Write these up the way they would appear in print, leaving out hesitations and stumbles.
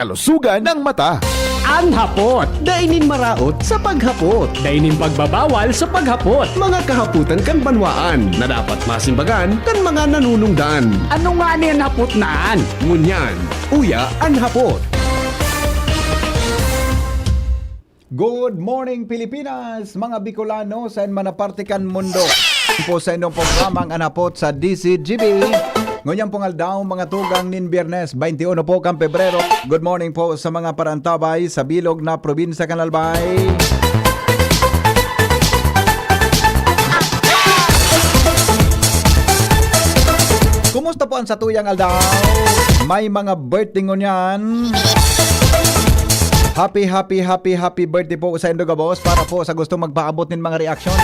kalusugan ng mata. Ang hapot. Dainin maraot sa paghapot. Dainin pagbabawal sa paghapot. Mga kahaputan kan banwaan na dapat masimbagan kan mga nanunungdan. Ano nga niyan hapot naan? Ngunyan, uya ang hapot. Good morning Pilipinas, mga Bicolano sa manapartikan mundo. Po sa inyong programang anapot sa DCGB. Ngunyan pong aldaw mga tugang nin Biyernes 21 po kang Pebrero. Good morning po sa mga parantabay sa bilog na probinsya Kanlalbay. Kumusta po ang satuyang aldaw? May mga birthday ngunyan. Happy birthday po sa Indoga Boss para po sa gusto magpaabot ng mga reaksyon.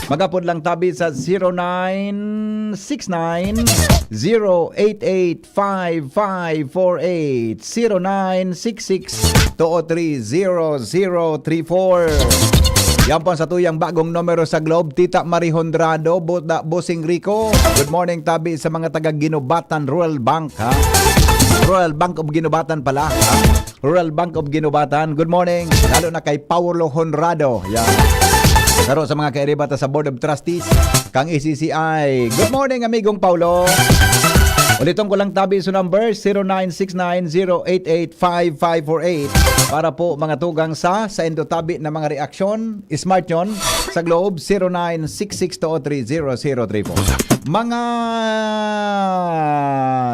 Magapod lang tabi sa 0969-088-5548 0966-203-0034. Yan po sa tuyang bagong numero sa Globe. Tita Marie Hondrado, Bossing Rico. Good morning tabi sa mga taga Ginubatan Rural Bank, ha? Rural Bank of Ginubatan pala, ha? Rural Bank of Ginubatan. Good morning. Lalo na kay Paulo Honrado. Yan. Laro sa mga kairibata sa Board of Trustees, kang ACCI. Good morning, amigong Paulo. Ulitin ko lang tabi sa number 0969-088-5548 para po mga tugang sa endo tabi na mga reaksyon. Smart yun sa Globe 0966-203-0034. Mga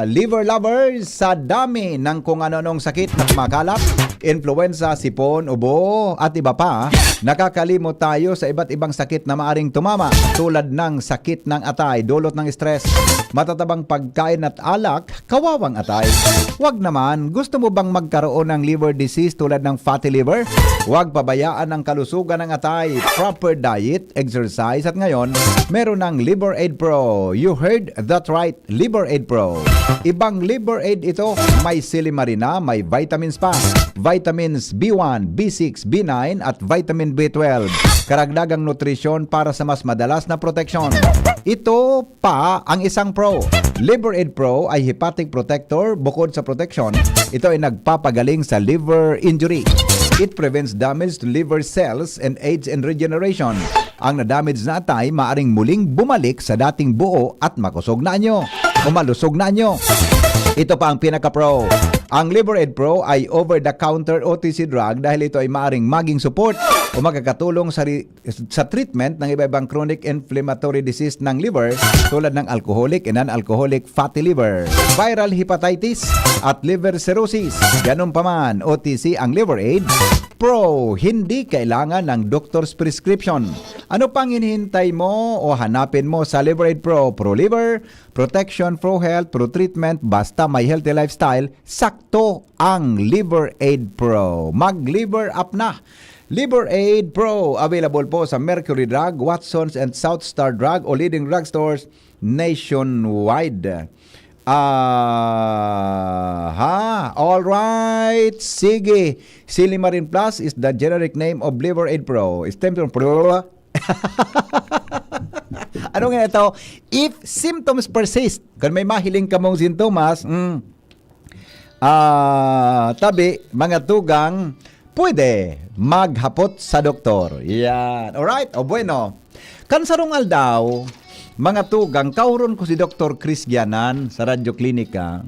liver lovers, sa dami ng kung ano-anong sakit na kumakalat, influenza, sipon, ubo at iba pa, nakakalimot tayo sa iba't ibang sakit na maaring tumama tulad ng sakit ng atay, dulot ng stress, matatabang pagkain at alak, kawawang atay. Wag naman, gusto mo bang magkaroon ng liver disease tulad ng fatty liver? Wag pabayaan ang kalusugan ng atay, proper diet, exercise at ngayon, meron ng Liver Aid Pro. You heard that right, Liver Aid Pro. Ibang Liver Aid ito, may silimarina, may vitamins pa. Vitamins B1, B6, B9 at vitamin B12. Karagdagang nutrisyon para sa mas madalas na proteksyon. Ito pa ang isang pro. Liver Aid Pro ay hepatic protector. Bukod sa proteksyon, ito ay nagpapagaling sa liver injury. It prevents damage to liver cells and aids in regeneration. Ang na-damage na atay maaring muling bumalik sa dating buo at makusog na nyo o malusog na nyo. Ito pa ang pinaka-pro. Ang Liver Aid Pro ay over-the-counter OTC drug dahil ito ay maaring maging support o magkakatulong sa treatment ng iba-ibang chronic inflammatory disease ng liver tulad ng alcoholic and non-alcoholic fatty liver, viral hepatitis at liver cirrhosis. Ganun pa man, OTC ang Liver Aid Pro, hindi kailangan ng doctor's prescription. Ano pang hinihintay mo o hanapin mo sa Liver Aid Pro? Pro Liver, Protection, Pro Health, Pro Treatment, basta may healthy lifestyle, sakto ang Liver Aid Pro. Mag-liver up na! Liver Aid Pro, available po sa Mercury Drug, Watson's and South Star Drug o leading drugstores nationwide. Alright, sige. Silimarin Plus is the generic name of Liver Aid Pro. Ano nga ito? If symptoms persist, kung may mahiling ka mong sintomas, tabi, mga tugang, pwede maghapot sa doktor. Yan. Alright? O bueno. Kansarong aldaw, mga tugang, kauron ko si Dr. Chris Gianan sa Radyo Klinika.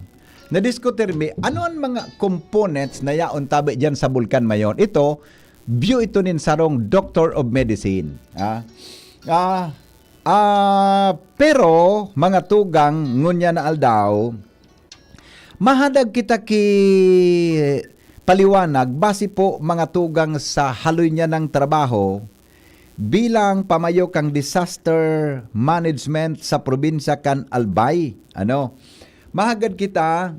Na-diskutir mi, ano ang mga components na yaon tabi dyan sa Bulkan Mayon? Ito, view ito nin sarong Doctor of Medicine. Pero, mga tugang, ngunya na aldaw, mahadag kita ki paliwanag, base po mga tugang sa haloy niya ng trabaho, bilang pamayo kang disaster management sa probinsya kan Albay. Mahagad kita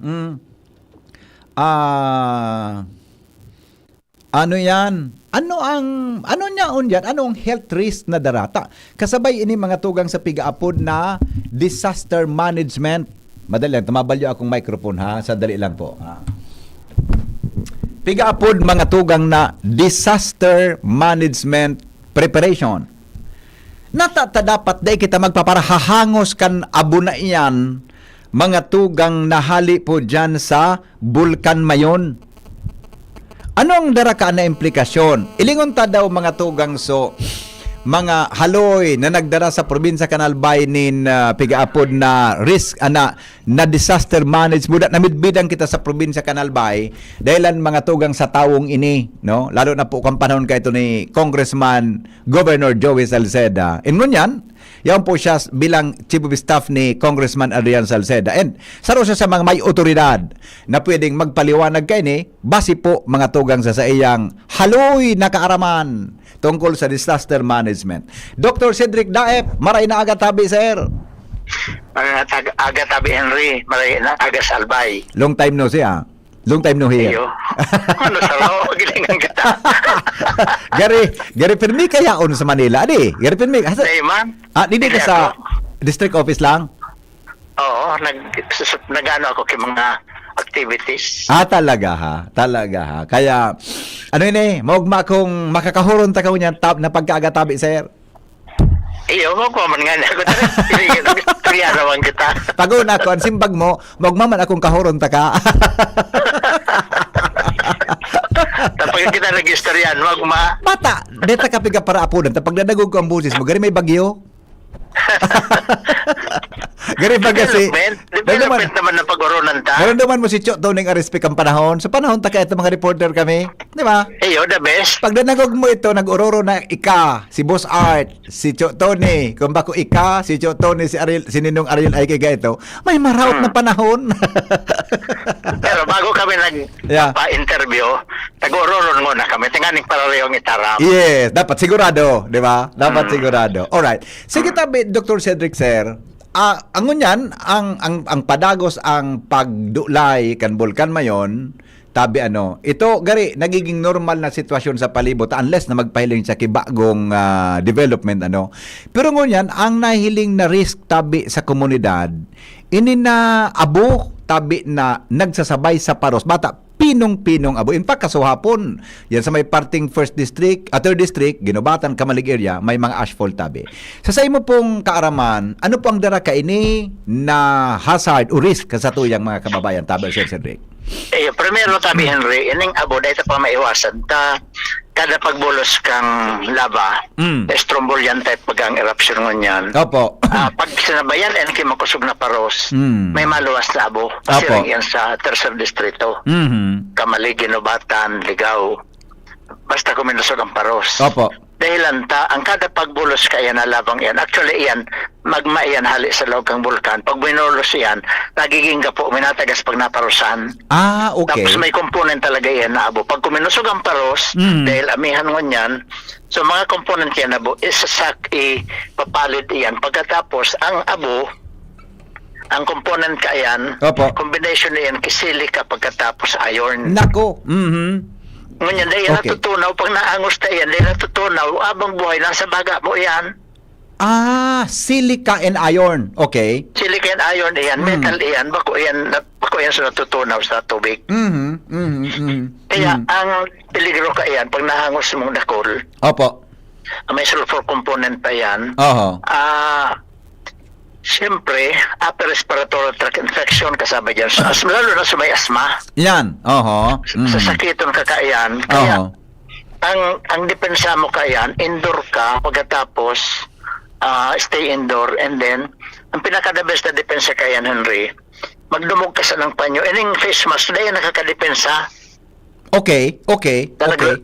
ano yan? Ano niya unyan? Ano ang health risk na darata? Kasabay ini mga tugang sa pigaapod na disaster management. Madali lang, tumabalyo akong microphone ha. Sadali lang po. Pigaapod mga tugang na disaster management preparation. Natata dapat day kita magpaparahahangos kan abo na iyan mga tugang nahali po dyan sa Bulkan Mayon. Anong daraka na implikasyon? Ilingon ta daw mga tugang so mga haloy na nagdara sa probinsya Kanalbay nin pigaapod na risk na disaster manage budak na midbidang kita sa probinsya Kanalbay dahilan mga tugang sa tawong ini, no, lalo na po kang panahon kay ito ni Congressman Governor Joey Salceda. Ingon yan, yan po siya bilang Chief of Staff ni Congressman Adrian Salceda, and saro siya sa mga may otoridad na pwedeng magpaliwanag kay ni base po mga tugang sa iyang haloy na kaaraman tungkol sa disaster management. Dr. Cedric Daep, maray na aga tabi, sir. Aga tabi Henry, maray na aga sa Albay. Long time no siya. Long time no here. Iyo. Ano sa lao, gilingan kita. Gary permi kaya on sa Manila, adi. Gary permi. Day man. Hindi ka sa district office lang? Oo, nag-ano ako kay mga activities. Talaga ha. Kaya, ano yun maugma kung makakahuron ta niyan na pagkaagatabi, sir. Iyo, mo ko man nga ako. Triya naman kita. Pag-una ko, ang simbag mo, maugma man akong kahuron ta ka. Tapos kita nag-istoryan, magma. Bata, deta ka piga para apunan. Tapag nadagog ko ang busis mo, gari may bagyo. Gari ba kasi development naman na pag-urunan ta. Meron naman mo si Chot Toning Arispik ang panahon. Sa panahon ta kaya ito mga reporter kami, di ba? Iyo, the best. Pag nanagog mo ito, nag-uroro na ika, si Boss Art, si Chot Tony, kung bako ika, si Chot Tony, si Ninong Ariel ay kaya ito, may maraot na panahon. Pero bago kami nagpa-interview, nag-ururon muna kami. Tinganing pararehong itarap. Yes, dapat sigurado, di ba? Dapat sigurado. Alright. Sige tabi, Dr. Cedric, sir. Ang yan, ang padagos ang pagdulay kan Bulkan Mayon, tabi ito gari nagiging normal na sitwasyon sa palibot unless na magpahiling siya kibagong development Pero ngunyan, ang nahiling na risk tabi sa komunidad, ini na abo tabi na nagsasabay sa paros bata. Pinong-pinong abo. In fact, kasuhapon, yan sa may parting 1st District, 3rd District, Ginobatan, Kamalig area, may mga asphalt tabi. Sa imo pong kaaraman, ano po ang dara ka ini na hazard o risk sa tuyang mga kababayan tabi, Sir Cedric? Primero tabi Henry, ining abo dahil pa maiwasan kada pagbulos kang lava, strombolian type pag ang eruption ngunyan. Opo. Pag sinabayan and makusog na paros, may maluwas na abo. Kasi lang yan sa 3rd Distrito. Kamalig, Ginobatan, Ligaw. Basta kuminusog ang paros. Opo. Dahilan ang kada pagbulos kaya na labang yan. Actually yan, magma yan hali sa loob ng bulkan. Pag binulos yan, nagiging gapo, minatagas pag naparusan. Okay. Tapos may component talaga yan na abo. Pag kuminusog ang paros, dahil amihan mo yan, so mga component yan na abo, isasak, papalid yan. Pagkatapos, ang abo, ang component ka yan, combination na yan, kisilika pagkatapos iron. Nako. Ngunyan, dahil natutunaw, pag naangos na yan, dahil natutunaw, abang buhay, nasa baga mo yan. Silica and iron. Okay. Silica and iron yan, metal yan, bako yan sa natutunaw sa tubig. Kaya, ang peligro ka yan, pag nahangos mong dakol, Opo. may sulfur component pa yan, siyempre, upper respiratory tract infection kasama dyan. So, lalo na sa may asma. Yan. Sa sakiton ka kaayan. Kaya, ang depensa mo kaayan, indoor ka, pagkatapos, stay indoor, and then, ang pinaka-the best na depensa kaayan, Henry, magdumog ka sa ng panyo. Ining face mask, dahil nakakadepensa. Okay.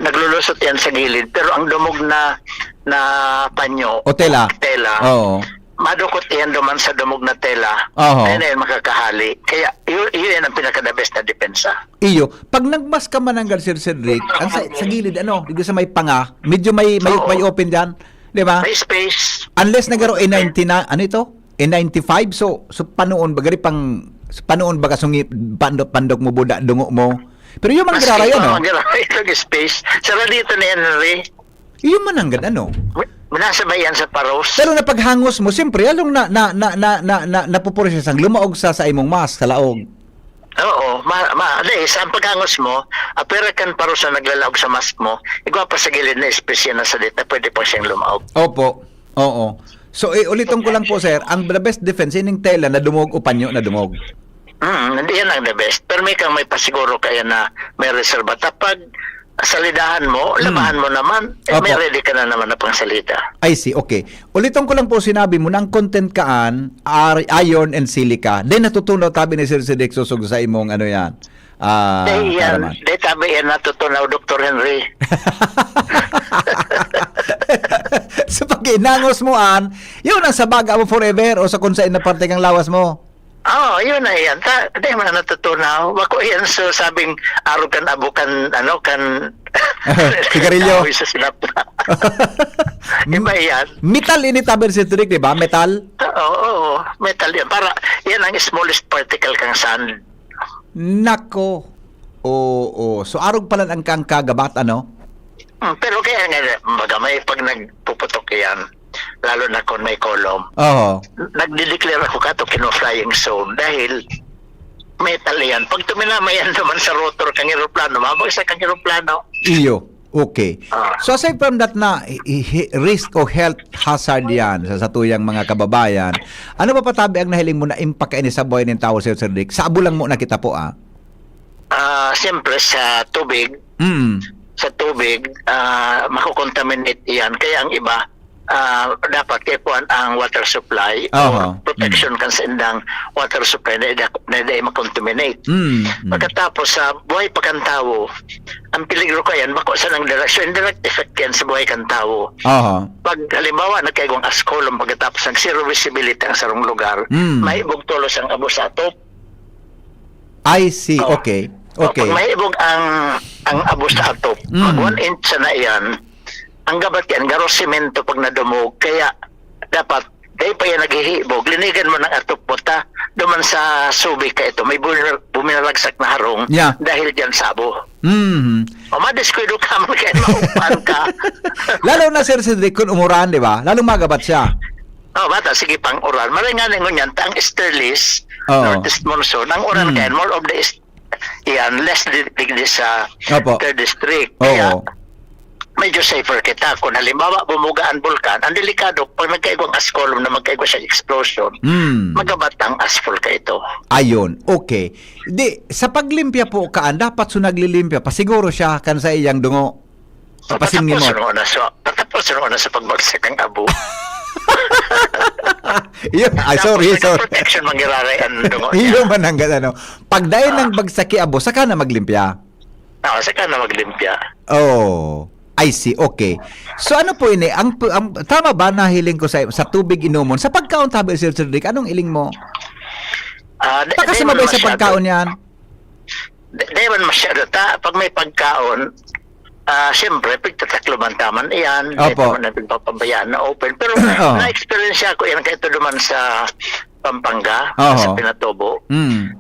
Naglulusot yan sa gilid, pero ang dumog na panyo, o tela. madukot yan duman sa dumog na tela. Ayun na yan makakahali. Kaya yun ang pinaka-the best na depensa. Iyo, pag nagmas ka man ng Sir Cedric, ang sa gilid, dito sa may panga, medyo may open dyan. Di ba? May space. Unless nagaro A90 na, A95, so panoon ba, panoon ba kasungi, pandok mo, buda, dungo mo. Pero yung manggara yan, Itong space. Sara dito na yan, Henry. Yung mananggad, Minasabay yan sa paros. Pero na paghangos mo, siyempre, along napupuris ang lumaog sa imong mask, sa laog. Oo. Sa paghangos mo, aperakan paros na naglalaog sa mask mo, igwa pa sa gilid na space yan na sa dita, pwede pa siyang lumaog. Opo. Oo. So, ulitin ko lang po, sir, ang the best defense, ining tela na dumog o panyo na dumog. Hindi yan ang the best. Pero may pasiguro kaya na may reserva. Tapag salidahan mo, labahan mo naman, may Opo. ready ka na naman na pang salita. I see, okay. Ulitin ko lang po sinabi mo, ng content kaan, iron and silica. Then natutunaw tabi ni Sir Sidik susug sa imong ano yan. Dahil yan, Karaman. dahil tabi yan natutunaw, Dr. Henry. So pag inangos mo an, yun ang sabaga mo forever o sa kung saan na parte kang lawas mo. Yun na yan. Dahil man natutunaw. Wako yan, so sabing araw kan abukan, kan... Sigarilyo. Kahoy sa silap. Iba yan. Metal ini tabi ni Sir Sidik, di ba? Metal? Oo, metal yan. Para, yan ang smallest particle kang sand. Nako. Oo. So arog pala ang kang kagabat, ano? Pero kaya nga, magamay pag nagpuputok yan, lalo na kung may column, Oo. nagdideclare ako ka to kino-flying zone dahil metal yan. Pag tuminamayan naman sa rotor kang aeroplano, mabagsak kang aeroplano. Iyo. Okay. Ah. So aside from that na risk o health hazard yan sa tuyang mga kababayan, ano pa patabi ang nahiling mo na impact ini sa buhay ng tao, Sir Dick? Sa abo lang mo nakita po, Siyempre sa tubig, makukontaminate yan. Kaya ang iba, dapat kepuan ang water supply o protection kan sa indang water supply na hindi makontaminate. Pagkatapos sa buhay pagkantawo, ang peligro ka yan, bako sa nang direksyon, indirect effect yan sa buhay kantawo. Pag halimbawa nagkaigong askolum pagkatapos ng zero visibility ang sarong lugar, may ibog tulos ang abo sa atop. I see. Okay. Okay. Pag may ibog ang abo sa atop, pag 1 inch na yan, ang gabat yan, garo semento pag nadumog, kaya dapat, dahil pa yan naghihibog, linigan mo ng atop mo ta, duman sa subi ka ito, may buminalagsak na harong, dahil dyan sabo. O madiskwado ka man kaya maupan ka. Lalo na Sir Cedric, kung umuran, di ba? Lalo magabat siya. Bata, sige pang uran. Maringanin ko yan, ang easterlies, northeast monsoon, ang uran kaya, more of the yan, less degree sa third district. Kaya, medyo safer kita. Kung halimbawa bumuga ang bulkan, ang delikado, pag nagkaigong ascolum na magkaigong siya explosion, magabat ang asphalt ka ito. Ayun, okay. Di, sa paglimpya po kaan, dapat so naglilimpya, pasiguro siya kan sa iyang dungo. Papasingin mo. Patapos na sa pagbagsak ng abo. Yun, sorry. Protection mangyararay ang dungo niya. Iyo man ang ano. Pag dahil ng bagsaki abo, saka na maglimpya. Saka na maglimpya. Oh, I see. Okay. So ano po ini? Ang tama ba na hiling ko sa tubig inumon? Sa pagkaon tabi, Sir Cedric, anong iling mo? Kasi mabay sa pagkaon yan. Di man masyado. Pag may pagkaon, siyempre, pagtatakloban taman yan. Opo. Hindi naman natin papabayaan na open. Pero na-experience ako yan kahit duman sa Pampanga, sa Pinatubo.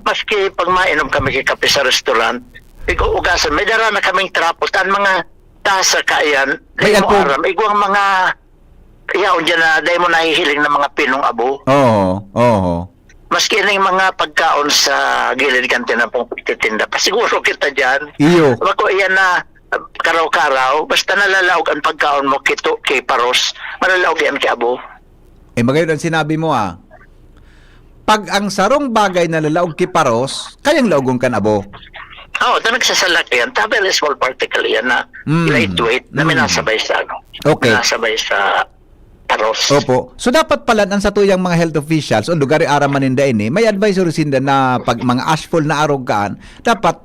Maski pag mainom kami kay kape sa restaurant, ugasan, may dara na kaming trapos. Ang mga tasa kaayan, dahil mo aram, igwang mga yaon dyan na dahil mo nahihiling ng mga pinong abo. Maski na yung mga pagkaon sa gilid kantin na pong pagtitinda, pasiguro kita dyan. Iyo. Bako iyan na karaw-karaw, basta nalalaog ang pagkaon mo kay paros, malalaog yan kay abo. Magayon ang sinabi mo pag ang sarong bagay na lalaog kay paros, kayang laugong kan abo. Ito nagsasalak yan. Very small particle yan na lightweight na minasabay sa minasabay sa paros. Opo. So dapat pala ang sa tuyang mga health officials o lugar araman ninda ini, may advisory sinda na pag mga ashful na arogaan, dapat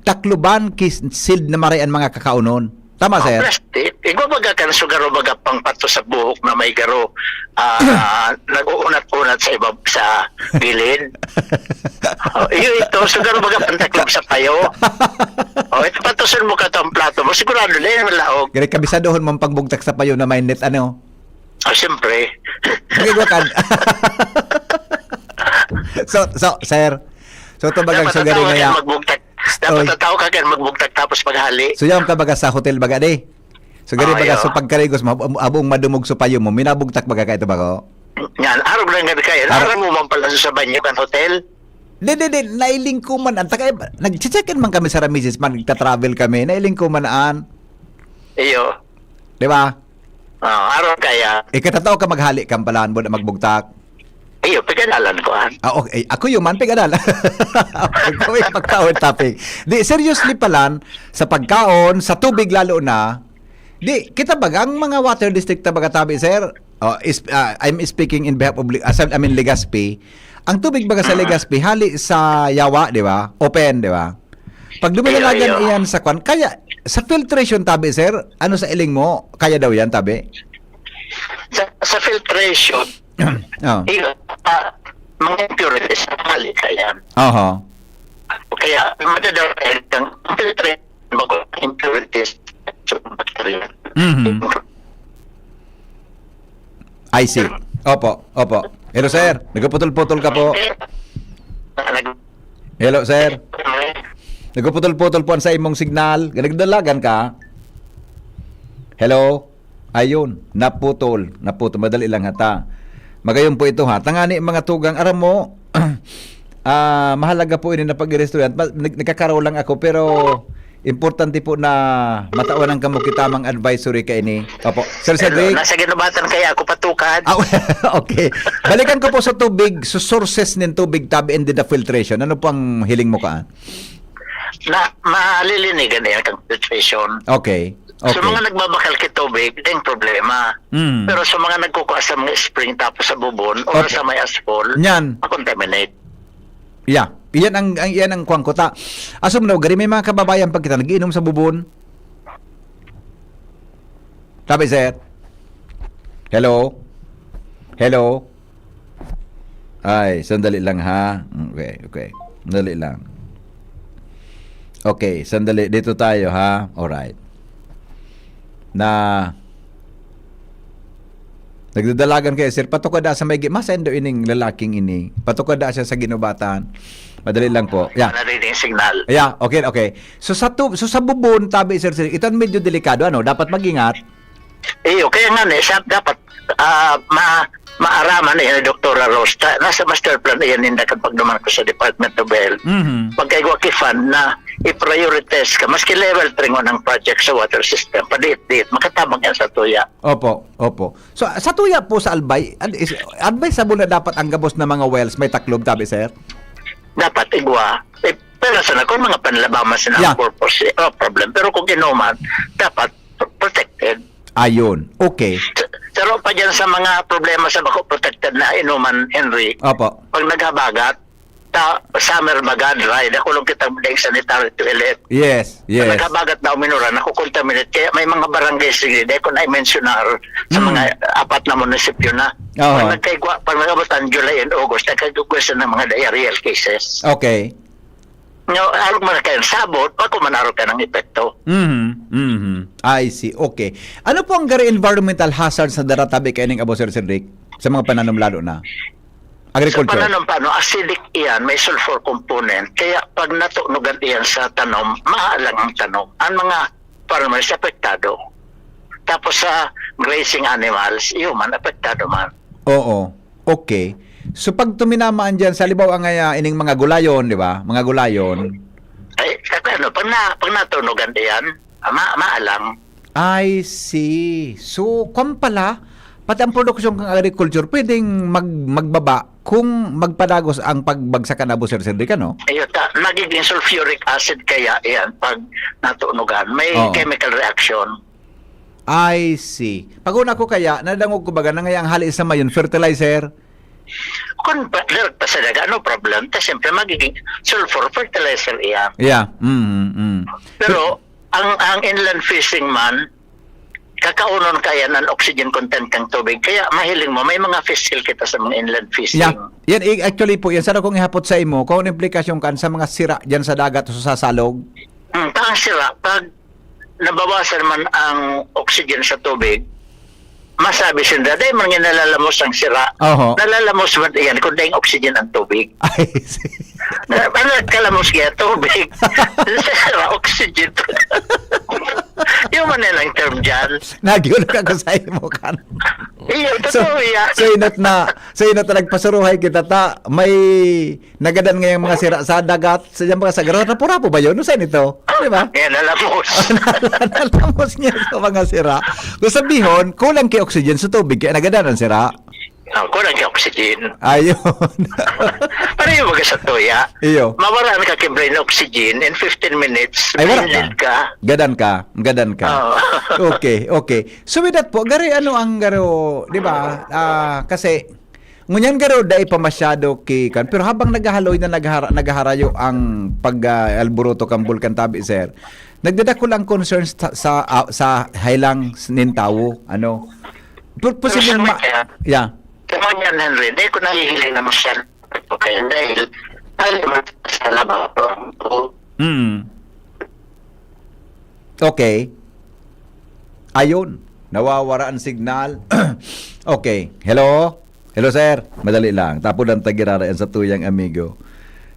takluban sealed na marian mga kakaunon. Tama, sir? Plastic. Ikaw baga ka na sugaro baga pang pato sa buhok na may garo nag-uunat-unat sa iba sa gilid. Ito, sugaro baga pantaklob sa payo. Ito patusun mo ka ito ang plato mo. Sigurado na yung malaog. Gari kabisadohon mong pagbugtak sa payo na may net, ano? Siyempre. Nagigwakan. so, sir. So, ito bagang sugari nga dapat tataw ka kan magbugtag tapos maghali. So yan ka baga sa hotel baga de. So gani baga so pagkarigos abong madumog so payo mo minabugtak baga ka ito bago. Yan araw lang gani kay. Araw mo man pala sa banyo kan hotel. De nailing ko man anta kay nag-check-in man kami sa Ramises man nagta-travel kami nailing ko man Iyo. Di ba? Araw kaya. Ikatataw ka maghali kan palaan mo na magbugtak. Iyo, pagkadalan ko. Okay. Ako yung man pigadal. Gawin pagkaon topic. Di, seriously pala, sa pagkaon, sa tubig lalo na, di, kita ang mga water district na tabi, sir, I'm speaking in behalf of, Legazpi, ang tubig baga sa Legazpi, hali sa Yawa, di ba? Open, di ba? Pag dumalalagan Iyo. iyan sa kwan, kaya, sa filtration tabi, sir, ano sa iling mo, kaya daw yan tabi? Sa filtration, Oh. iyo, mga impurities na mali kaya. Oho. Kaya, madadarayag kang filtration bago impurities sa bacteria. Mhm. I see. Opo. Hello, sir. Nagputol-putol ka po. Hello, sir. Nagputol-putol po sa imong signal. Nagdalagan ka. Hello. Ayun. Naputol. Madali lang hata. Magayon po ito ha. Tangani mga tugang. Aram mo, mahalaga po ini na pag-restaurant. Nagkakaraw lang ako pero importante po na matawan ang kamukitamang advisory ka ini. Opo. Sir Cedric. Nasa ginubatan kaya ako patukan. Okay. Balikan ko po sa tubig, sa sources ng tubig tabi and the filtration. Ano po ang hiling mo ka? Na malilinigan yan kang filtration. Okay. Sa mga nagbabakal kay tubig, ito yung problema. Mm. Pero sa mga nagkukuha sa mga spring tapos sa bubon o sa may asphalt, Yan. makontaminate. Yeah. Iyan ang kuwang kota. Asum na, gari may mga kababayan pag kita nagiinom sa bubon. Tabi, sir. Hello? Ay, sandali lang ha. Okay. Sandali lang. Okay, sandali. Dito tayo ha. Alright. Na nagdadalagan kayo, sir, patukada sa may masendo ining lalaking ini. Patukada siya sa ginubatan. Madali lang po. Yeah. Narinig signal. Yeah, okay. So sa bubon, tabi, sir, ito medyo delikado, ano? Dapat mag-ingat. Kaya nga dapat maaraman ni Dr. Rosta. Nasa master plan yan kapag naman ko sa Department of Health. Mhm. Pagkaigwa kifan na i-prioritize ka, maski level 3 mo ng project sa water system, padiit-diit, makatabang yan sa tuya. Opo. So sa tuya po sa Albay, advisable na dapat ang gabos na mga wells may taklob, tabi, sir? Dapat igwa. Pero sana kung mga panlabaman sila Yeah. purpose, problem. Pero kung inuman, dapat protected. Ayun. Okay. Pero pa dyan sa mga problema sa bako protected na inuman, Henry, Opo. pag naghabagat, summer baga, dry, nakulong kitang daing sanitary toilet. Yes. Pag naghabagat na uminura, nakukontaminate. Kaya may mga barangay sige, dahil ko na-mentionar sa mga apat na munisipyo na. Oo. Pag nagabatan July and August, nagkagugwasan ng mga diarrheal cases. Okay. Alog man kayo sabot, pag kumanaro ka ng epekto. I see. Okay. Ano po ang gari environmental hazards na daratabi kayo ng Abo, Sir Cedric? Sa mga pananom lalo na? Agriculture. Sa pananom acidic iyan, may sulfur component. Kaya pag natunugan iyan sa tanom, maalang ang tanom. Ang mga farmers, apektado. Tapos sa grazing animals, human, apektado man. Oo. Okay. So pag tuminamaan dyan, sa libaw ang ining mga gulayon, di ba? Mga gulayon. Ay, pag natunugan iyan, maalang. I see. So, kung pala, pati ang produksyon ng agriculture, pwedeng magbaba kung magpadagos ang pagbagsakan na Sir Cedric, no? Ayun, nagiging sulfuric acid kaya iyan pag natunugan. May chemical reaction. I see. Pag una ko kaya, nadangog ko baga na ngayang hali sa mayon, fertilizer. Kung pa sa daga, no problem. Kasi siyempre magiging sulfur fertilizer iyan. Yeah. Pero ang inland fishing man, kakaunon kaya ng oxygen content kang tubig. Kaya mahiling mo, may mga fish skill kita sa mga inland fishing. Yeah. Yan, actually po, yan sana kong ihapot sa imo, kung implikasyon kan sa mga sira dyan sa dagat o sa sasalog. Ang sira, pag nabawasan man ang oxygen sa tubig, masabi siya, dahil mga nalalamos ang sira. Oho. Nalalamos man yan, kung dahil oxygen ang tubig. I see. Ano kalamos kaya tubig? Sira, oxygen. Yung man nilang term dyan. Nagyulag ako sa imo kan. Iyo, totoo yan. So inot na nagpasuruhay kita ta may nagadan ngayong mga sira sa dagat sa mga sagaro na pura po ba yun? No sa nito? Di ba? Yan, nalamos. Nalamos niya sa mga sira. Kung sabihon, kulang kay oxygen sa tubig kaya nagadan ang sira. Kulang ka oxygen. Ayun. Pareho baga sa tuya. Iyo. Mawaran ka kay brain oxygen in 15 minutes. Ay, wala blinded ka. ka. Gadan ka. Oo. Okay. So with that po, gari ano ang garo, di ba? Kasi ngunyan garo dai pa masyado kikan, pero habang naghahaloy na naghaharayo ang pag-alburuto kang Bulkan Tabi, sir. Nagdadako lang concerns sa hailang nin tawo, ano. Posibleng yeah. Kamo yan, Henry, di ko nahihiling na masyal. Okay, dahil alam sa labang ko. Okay. Ayun. Nawawara ang signal. Okay. Hello? Hello, sir. Madali lang. Tapos ang tagiraraan sa tuyang amigo.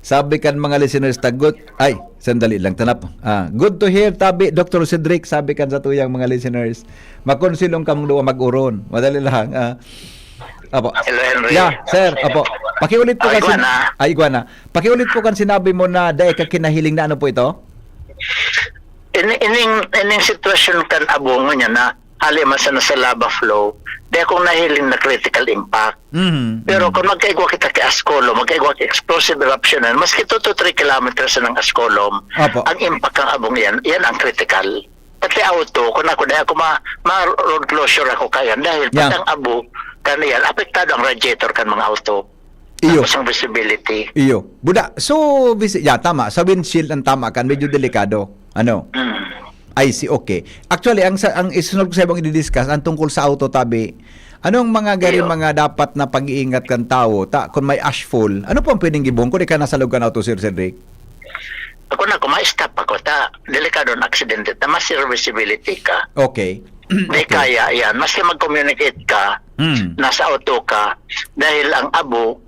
Sabi kan mga listeners, tagot. Ay, sandali lang. Tanap. Good to hear, Tabi. Dr. Cedric, sabi kan sa tuyang mga listeners. Makonsilong kang luwa mag-uron. Madali lang. Apo. Hello, Henry. Yeah, sir. Apo. Pakiulit po kasi. Iguana. Pakiulit po kan sinabi mo na dahil ka kinahiling na ano po ito? Ining sitwasyon kan abong niya na haliman sa lava flow, di akong nahiling na critical impact. Pero kung magkaigwa kita kay Ascolom, magkaigwa kay explosive eruption, maski 2 to 3 kilometers ng Ascolom, ang impact ng abong yan ang critical. Pati auto, kung ako dahil ako ma-road closure ako kaya dahil pati ang abo, kaniyan, apektado ang radiator kan mga auto. Iyo. Tapos ang visibility. Iyo. Buda, so, tama. Sa windshield ang tama kan, medyo delikado. Ano? I see, okay. Actually, ang isunod ko sa ibang i-discuss, ang tungkol sa auto, Tabi, anong mga mga dapat na pag-iingat kang tao, kung may ashfall, ano po ang pwedeng gibong kung di ka nasa loob ka na auto, Sir Cedric? Ako na, kung ma-stop ako, delikado ng accident, mas zero visibility ka. Okay. Di kaya yan, maski mag-communicate ka, nasa auto ka, dahil ang abo,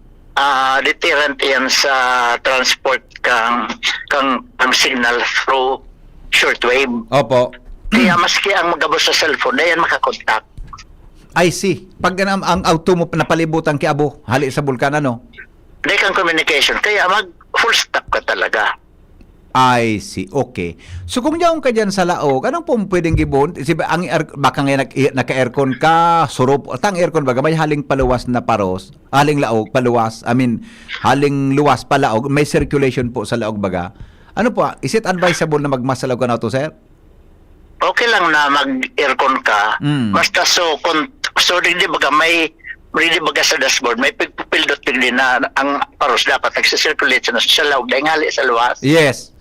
deterrent yan sa transport kang signal through shortwave. Opo. Kaya maski ang magabos sa cellphone, na yan makakontak. I see. Pag ang auto mo napalibutan kay abo, hali sa bulkan, ano? Di kang communication, kaya full stop ka talaga. I see. Okay. So kung yaong ka dyan sa laog, anong pong pwedeng gibon? Baka nga naka-aircon ka, surup, tang aircon baga, may haling paluwas na paros, haling laog, paluwas, haling luwas pa laog, may circulation po sa laog baga. Ano po, is it advisable na magmasalaw ka na ito, sir? Okay lang na mag-aircon ka, basta so di baga sa dashboard, may pildot din na ang paros dapat nagsisirculate sa laog, dahil ngali sa luwas. Yes.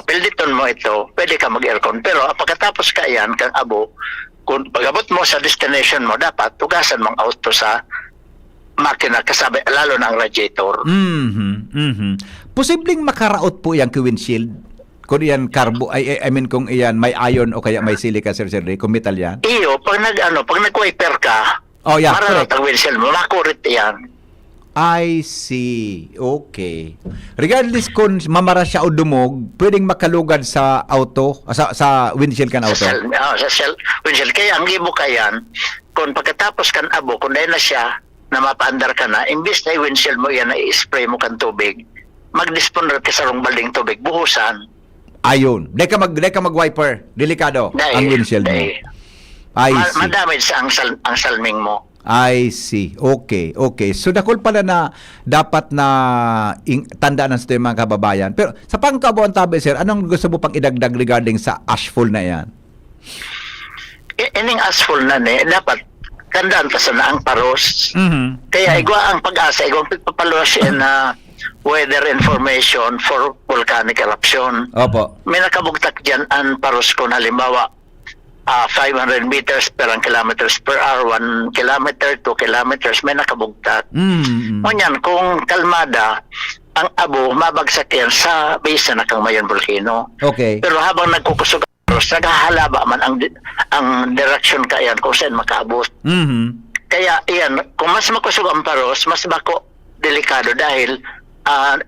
Pilditon mo ito, pwede ka mag-aircon. Pero pagkatapos ka yan, kang abo, kung pag-abot mo sa destination mo, dapat tugasan mong auto sa makina kasabay, lalo na ang radiator. Posibleng makaraot po yung windshield? Kung iyan kung iyan may iron o kaya may silica, Sir Cedric, kung metal yan? Iyo, pag nag-wiper ka, correct. ang windshield mo, makurit yan. I see. Okay. Regardless kung mamara siya o dumog, pwedeng makalugad sa auto, sa windshield kan auto. Sa windshield. Kaya ang gibo ka yan, kung pagkatapos kan abo, kung dahil na siya, na mapaandar ka na, imbis na windshield mo yan na i-spray mo kan tubig, mag-disponer ka sa rumbalding tubig, buhusan. Ayun. Di ka mag-wiper. Delikado ang windshield mo. I see. Madamage ang salming mo. I see. Okay. So, dakol pala na dapat na tandaan ng sa mga kababayan. Pero sa pangkabuan, Tabi, sir, anong gusto mo pang idagdag regarding sa ashfall na yan? Ining ashfall na dapat tandaan ta na ang paros. Kaya igwa ang pag-asa, igwa ang pagpapalos na weather information for volcanic eruption. Opo. May nakabugtak dyan ang paros kung halimbawa 500 meters per kilometers per hour, 1 kilometer, 2 kilometers, may nakabugtak. Ngunyan, kung kalmada, ang abo, mabagsak yan sa base na kang Mayon Volcano. Okay. Pero habang nagkukusog ang paros, naghahalaba man ang direction ka yan kung saan makaabot. Kaya yan, kung mas makusog ang paros, mas bako delikado dahil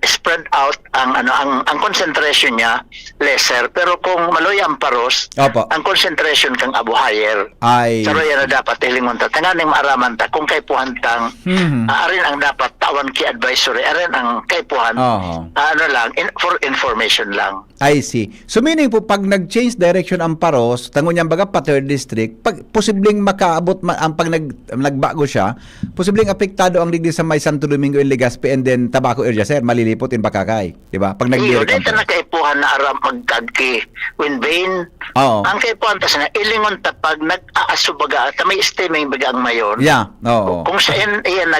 spread out ang concentration niya lesser, pero kung maloy ang paros, Opo. ang concentration kang abo higher. Ay. Saro yan na dapat hilingon ta. Tanganing maaraman ta kung kay puhantang arin ang dapat tawan ki advisory, arin ang kay puhan. Oho. For information lang. I see. So meaning po, pag nag-change direction ang paros, tango niyang baga pa 3rd district, pag posibleng makaabot, ang pag nagbago siya, posibleng apektado ang digdi sa may Santo Domingo and Legazpi and then Tabaco area, sir, malilipot in Bakakay. Diba? Pag Iyo, nag-direct ang dito na kaipuhan na aram magkagki Winbane. Oo. Ang kaipuhan ta na ilingon ta pag nag-aaso baga, ta may steaming baga ang mayon. Yeah, oo. Kung saan iyan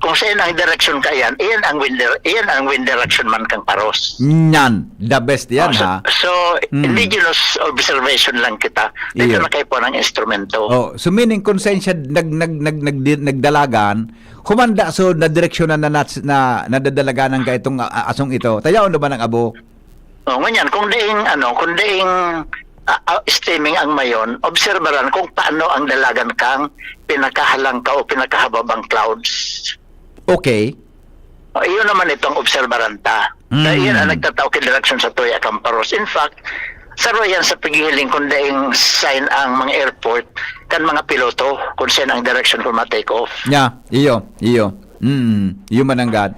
kung saan ang direction ka yan, iyan ang wind direction man kang paros. Yan. The best yan, ha? So indigenous observation lang kita. Dito Iyo. na kaipuhan ng instrumento. Oh, so meaning kung saan siya nagdalagan, humanda so na direksyonan na nadadalaganan ka itong asong ito. Tayaw na ba ng abo? Nganyan, kung daing steaming ang mayon, obserbaran kung paano ang dalagan kang pinakahalang ka o pinakahababang clouds. Okay. Iyon naman itong obserbaran ta. Iyon ang nagtataw kay direction sa Toya Camparos. In fact, saro yan sa paghihiling kung daing sign ang mga airport kan mga piloto kung saan ang direction kung ma-take off. Yeah, iyo. Iyo mananggad.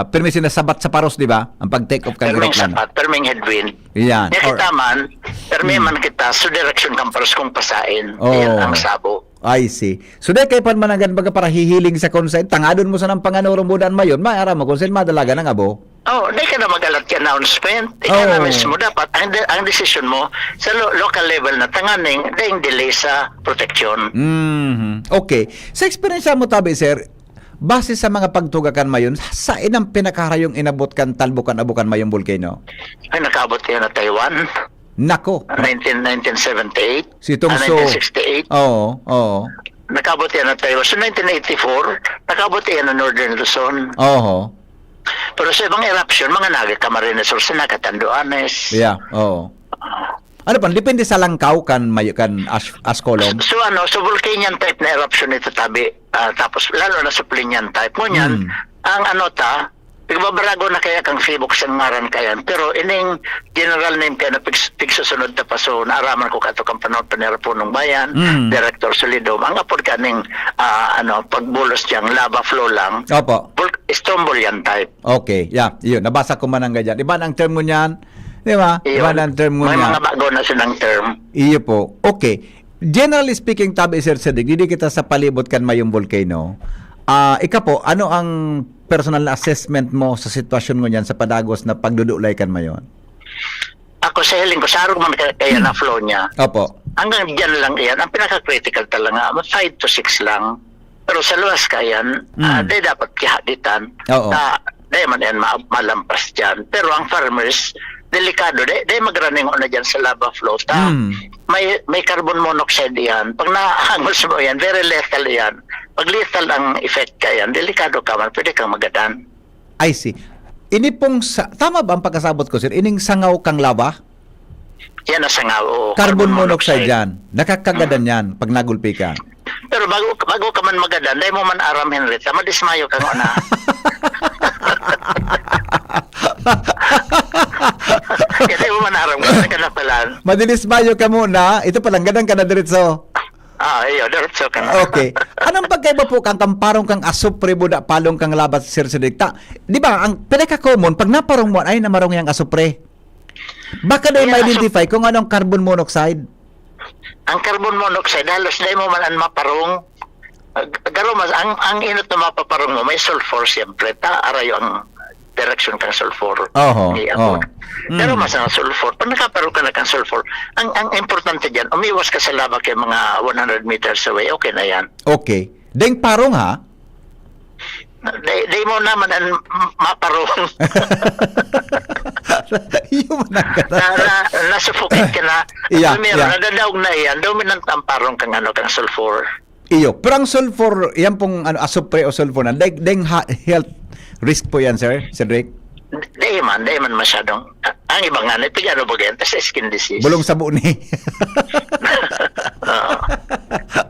Permi sinasabat sa paros, di ba? Ang pag-take off kang Perming aeroplano. sapat, perming headwind. Yan. Kaya kita man, permi man kita sa direction Camparos kung pasain. Oh. Iyan ang sabo. I see. So dahil kay pan mananggad baga para hihiling sa konsent, tangadon mo sa ng panganuro mo daan mayon, maara mo konsent madalaga ng abo. Oh, di ka na mag-alat ka announcement. Ikaw na mismo dapat ang decision mo sa local level na tanganing daing delay sa protection. Okay. Sa experience mo tabi, sir, base sa mga pagtugakan mayon, sa inang pinakarayong inabot kan talbukan abukan mayong volcano? Ay, nakaabot yan na Taiwan. Nako. 1978. Si Tungso. 1968. Oo. Nakaabot yan na Taiwan. So, 1984, nakaabot yan na Northern Luzon. Oo. Pero sa ibang eruption, mga naga Camarines Sur, sa Nakatanduanes. Yeah, oo. Ano pa, depende sa langkaw kan askolom. So so volcanian type na eruption ito tabi, tapos lalo na suplinian type mo niyan, ang nagbabarago na kaya kang Facebook sa ngaran kayan, pero ining general name kaya na pigsusunod na pa, so naaraman ko kato kang panahon panera punong bayan, Director Solidom, ang apod kaning pagbulos diyang lava flow lang, Opo. Strombolian type. Okay, yeah, yun, nabasa ko man ang ganyan. Iba ang term mo niyan, di ba? Iba ang term mo May niyan. mga bago na silang term. Iyo po. Okay. Generally speaking, tabi Sir Cedric, hindi kita sa palibot kan mayong volcano. Ika po, ano ang personal na assessment mo sa sitwasyon mo niyan sa padagos na pagdudulay kan mayon? Ako sa hiling ko, sarong man kaya na flow niya. Opo. Hanggang dyan lang yan. Ang pinaka-critical talaga, 5 to 6 lang. Pero sa luwas kayan, di dapat kihaditan. Oo. Di man yan malampas dyan. Pero ang farmers, delikado. Di magraning na dyan sa lava flow. May carbon monoxide yan. Pag nahangos mo yan, very lethal yan. Pag lethal ang effect ka yan, delikado ka man, pwede kang magadan. I see. Ini pong, tama ba ang pagkasabot ko, sir? Ining sangaw kang lava? Yan ang sangaw. Carbon monoxide yan. Nakakagadan yan pag nagulpi ka. Pero bago ka man magadan, dahil mo man aram, Henrita, madismayo ka na. Kasi mo man aram, kasi ka na pala. Madilismayo ka muna. Ito palang gadang ka na diretso. Iyo, diretso ka na. Okay. Anong pagkaiba po kang kamparong kang asupre buda palong kang labat Sir Cedric? Di ba, ang pinaka-common, pag naparong mo, ay namarong yung asupre. Baka daw ma-identify kung anong carbon monoxide. Ang carbon monoxide, halos dahil mo man ang maparong. Garo mas, ang inot na mapaparong mo, may sulfur siyempre. Arayo ang direction kang sulfur. Oho. Pero mas ang sulfur. Pag nakaparong ka na kang sulfur, ang importante dyan, umiwas ka sa lava kay mga 100 meters away, okay na yan. Okay. Deng parong ha? Di mo naman ang maparong. Yung Nasuffocate ka na. Yeah. Nadadaog na yan. Dominant ang parong kang kang sulfur. Iyo. Pero ang sulfur, yan pong asupre o sulfur na, deng health risk po yan, Sir Cedric? Di man masyadong. Ang ibang nga, pigano ba ganyan? Sa skin disease. Bulong sabo ni.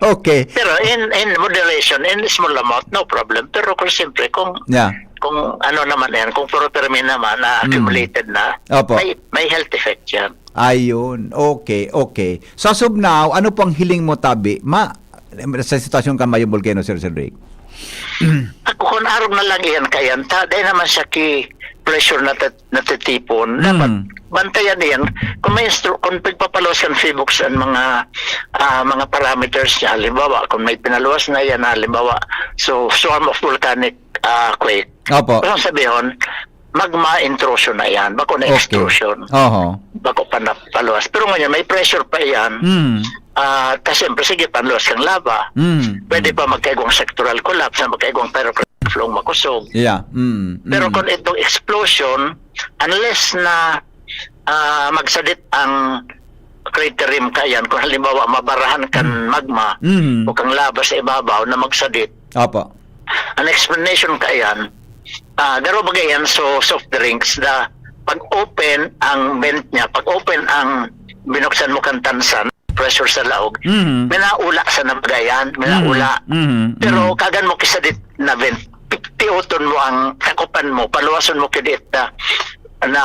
Okay. Pero in moderation, in small amount, no problem. Pero kung siyempre, kung Yeah. kung ano naman yan, kung propermin naman na accumulated na, Opo. may health effect yan. Ayun. Okay, okay. So as of now, ano pang hiling mo, Tabi? Sa sitwasyon ka mayong volcano, Sir Cedric? Ako kung arog na lang yan kayan, dahil naman siya pressure na natitipon, dapat bantayan yan. Kung kung pagpapaluwas kan Feebooks ang mga parameters niya, halimbawa, kung may pinaluwas na yan, halimbawa, so swarm of volcanic quake. Opo. Kung sabihin, magma intrusion na yan, bako na extrusion. Oho. Bako pa napaluwas. Pero ngayon, may pressure pa yan. Kasi siyempre, sige, panluwas kang lava. Pwede pa magkaigong sectoral collapse, magkaigong pyroclastic flow makusog. Yeah. Pero kung itong explosion, unless na magsadit ang crater rim kayan, kung halimbawa mabarahan kan magma o kang lava sa ibabaw na magsadit, Opo. ang explanation kayan, daro bagay yan, so soft drinks, na pag-open ang vent niya, pag-open ang binuksan mo kang tansan, pressure sa laog, minaula sa nabagayan, minaula. Pero kagan mo kisadit na vent, piuton mo ang kakupan mo, paluwason mo kidit na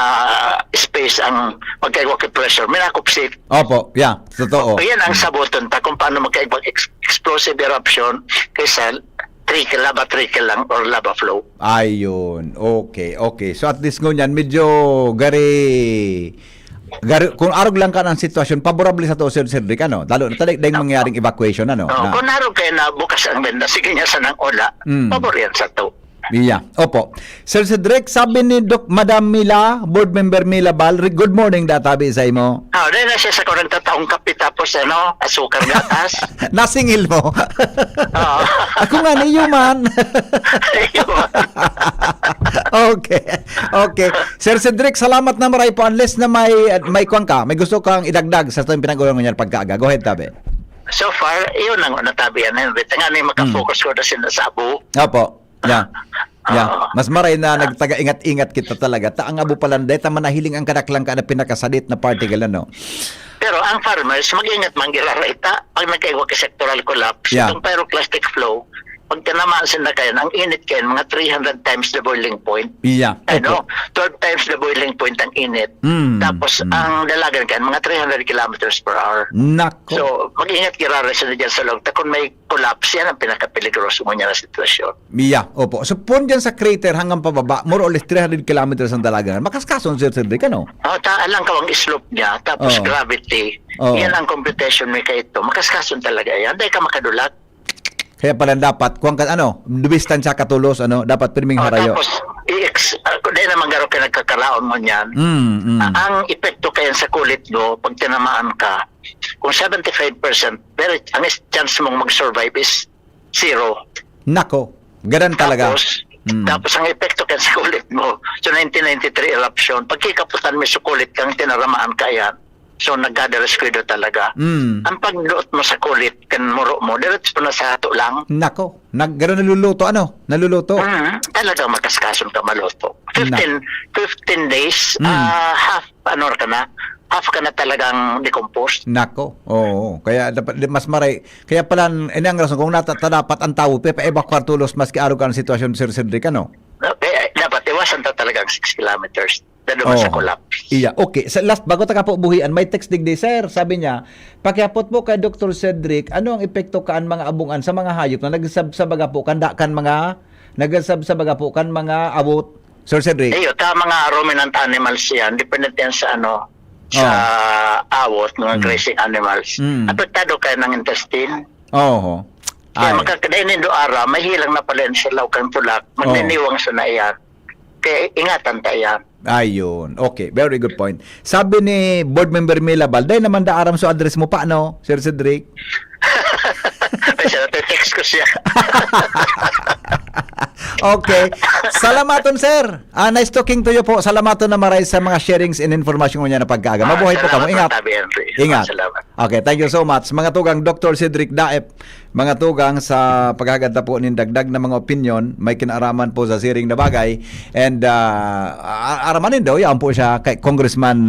space ang magkaigwa kay pressure, minakupsit. Opo, yeah, totoo. Yan ang saboton ta kung paano magkaigwa explosive eruption kaysa lava trickle lang or lava flow. Ayun. Okay, okay. So at least ngunyan, medyo kung arog lang ka ng sitwasyon, favorable sa to, Sir Cedric, ano? Lalo na talagang mangyaring evacuation, ano? Kung narog kayo na bukas ang benda, sige niya sa nang ola, pabor yan sa to. Yeah. Opo. Sir Cedric, sabi ni Madam Mila, Board Member Mila Bal, good morning databi sa imo. Dahil na siya sa 40 taong kape tapos asukar gatas. Nasingil mo. Oo. Ako nga niyo man. Okay. Okay. Sir Cedric, salamat na maray po. Unless na may kwan ka, may gusto kang idagdag sa itong pinag-ulang niya pagkaaga. Go ahead, tabi. So far, iyon ang natabihan. Nga na makafocus ko na sinasabu. Opo. Yeah. Yeah. Mas maray na nagtaga-ingat-ingat kita talaga. Ang abo palanday, tama na hiling ang kadaklang ka na pinakasadit na particle, ano? Pero ang farmers, mag-ingat manggirara ita pag nagkaiwa ka sectoral collapse. Yeah. Itong pyroclastic flow, pag tinamaan sila kayo, ang init kayo, mga 300 times the boiling point. Yeah. Ano, 12 times the boiling point ang init. Tapos, ang dalagan kayo, mga 300 kilometers per hour. Nako. So, mag-ingat kirara sila dyan sa loob. Kung may collapse, yan ang pinaka-peligroso mo niya na sitwasyon. Yeah, opo. So, pun dyan sa crater hanggang pababa, more or less 300 kilometers ang dalagan. Makaskason, Sir Cedric, ano? Alang ka ang slope niya, tapos gravity. Yan ang computation may ka ito. Makaskason talaga yan. Dahil ka makadulat. Kaya pala dapat, kung dumistan siya katulos, dapat pirming harayo. Tapos, dahil naman garo ka nagkakaraon mo niyan, ang epekto kayan sa kulit mo, pag tinamaan ka, kung 75%, pero ang chance mong mag-survive is 0. Nako, ganun talaga. Tapos ang epekto kayan sa kulit mo, so 1993 eruption, pag kikaputan mo sa kulit kang tinaramaan ka yan, so nagkadaresquido talaga. Ang pagluot mo sa kulit, kan muro mo, direts po na sa hato lang. Nako, gano'n naluluto, Naluluto. Talagang makaskason ka maluto. 15 days, half ka na talagang decomposed. Nako, oo. Kaya dapat mas maray. Kaya pala, ang rason, kung dapat ang tao, pa-evacuate tulos, maski araw ka ng sitwasyon, Sir Cedric, Dapat iwasan ta talagang 6 kilometers. Dalo sa collapse. Iya, okay. Sa last, bago ta po buhian, may text digdi, sir. Sabi niya, pakiapot po kay Dr. Cedric, ano ang epekto kaan mga abungan sa mga hayop na nagsabsabaga po kanda kan mga nagsabsabaga po kan mga abot, Sir Cedric? Mga ruminant animals yan, dependent yan sa sa awot, mga grazing animals. Apektado kayo ng intestine. Oo. Kaya makakadainin do ara, may hilang na pala sa kang tulak, magniniwang sa na iyan. Kaya ingatan tayo. Ayun. Okay, very good point. Sabi ni Board Member Mila Balday naman da aram so address mo pa, Sir Cedric? Siya text ko siya. Okay. Salamaton, sir. Nice talking to you po. Salamaton na maray sa mga sharings and information mo niya na pagkaaga. Mabuhay po kamo. Ingat. Ingat. Okay, thank you so much. Mga tugang Dr. Cedric Daep, mga tugang sa paghagad po nin dagdag na mga opinion, may kinaraman po sa siring na bagay. And aramanin daw, yan po siya kay Congressman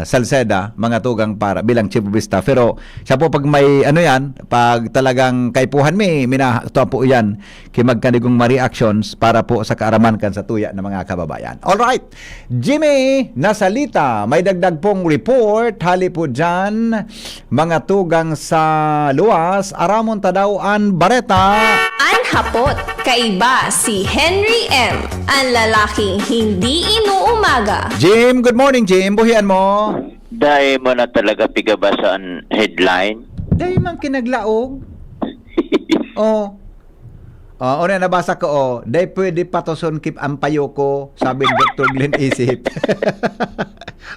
Salceda, mga tugang para bilang chief of staff. Pero siya po pag may ano yan, pag talagang kaipuhan may minato po yan, kay magkanigong ma-reactions para po sa kaaraman kan sa tuya ng mga kababayan. Alright, Jimmy Nasalita, may dagdag pong report, hali po dyan, mga tugang sa luwas, aramon tadauan bareta. Anhapot, kaiba si Henry M. Ang lalaking hindi inuumaga. Jim, good morning Jim, buhian mo. Dahil mo na talaga pigabasa ang headline. Dahil man kinaglaog. Oh. Una nabasa ko, dahil pwede patoson kip ang payo ko, sabi ni Dr. Glenn Isip.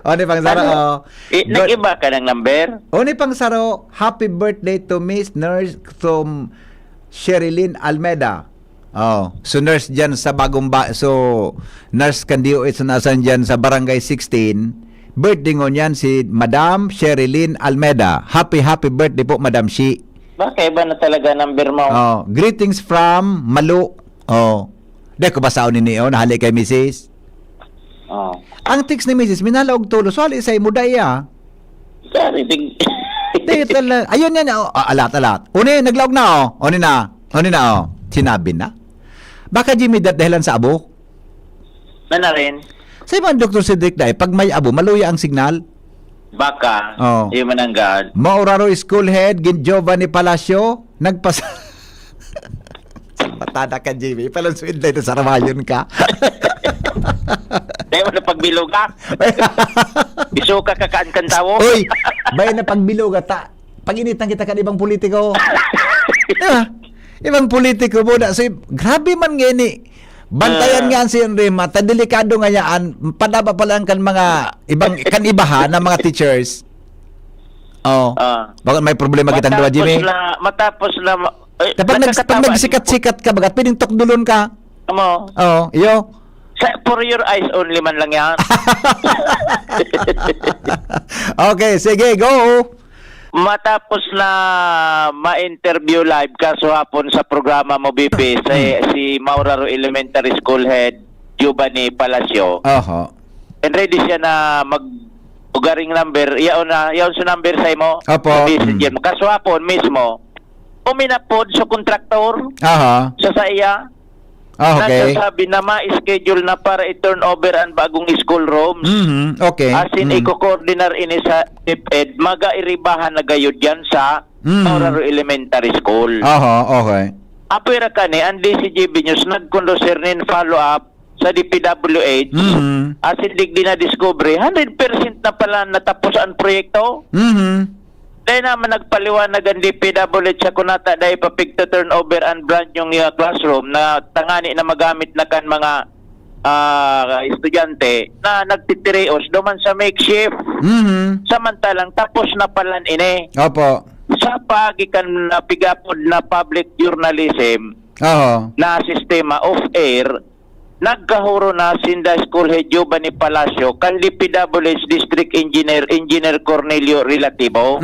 Ni pang saro, Nag-iba ka ng number? Ni pang saro, happy birthday to Miss Nurse from Sherilyn Almeda. So nurse dyan sa nurse kandiyo ito nasan dyan sa Barangay 16. Birthday ngon yan si Madam Sherilyn Almeda. Happy birthday po, Madam Shi. Bakit iba na talaga number mo? Greetings from Malu. Dahil ko basaon ni Neo, nahali kay Mrs. Ang text ni Mrs. Minalaog tulo. So, alisay mo daya. Sorry, Ayun yan. Alat. Uni, naglaog na. Uni na. Sinabi na. Baka Jimmy dahilan sa abo? Na rin. Sa ibang Dr. Cedric dahil, pag may abo, maluya ang signal. Baka, Yung mananggad. Mauraro School Head, Giovanni Palacio, nagpas... Patada ka, Jimmy. Palang sweet na ito, saramayon ka. Dahil mo na pagbilog ka. Biso ka kakaan kantawo. Uy, bayan na pagbilog ta. Pag-initan kita ka ibang politiko. Ibang politiko mo na. So, grabe man gini. Bantayan nga si Henry, mata delikado nga yan. Padaba pa lang kan mga ibang ibaha na mga teachers. Bakit may problema kitang dua, Jimmy? Matapos na Pag nagsikat-sikat ka, bagat pining tokdulon ka. mo. Iyo. For your eyes only man lang yan. Okay, sige, go. Matapos na ma-interview live kaso hapon sa programa mo, BP, si Mauraro Elementary School Head, Giovanni Palacio. And ready siya na mag-ugaring number. Yaon sa number sa mo. Opo. Kaso hapon mismo, uminapod sa kontraktor sa iya. Okay. Nagsasabi na ma-schedule na para i-turn over ang bagong school rooms. Okay. As in, i-coordinar ini sa DepEd, maga-iribahan na gayod yan sa Mauraro Elementary School. Okay. Apira ka ni, ang DCGB News, nag-conducer nin follow-up sa DPWH. As in, di na discovery, 100% na pala natapos ang proyekto. Dahil naman nagpaliwanag ang DPWH sa kunata dahil papig to turn over ang brand yung classroom na tangani na magamit na kan mga estudyante na nagtitirios duman sa makeshift. Samantalang tapos na palan ini. Opo. Sa pagikan na pigapod na public journalism na sistema off-air, nagkahuro na sinda School Head Giovanni Palacio kan DPWH District Engineer Cornelio Relativo.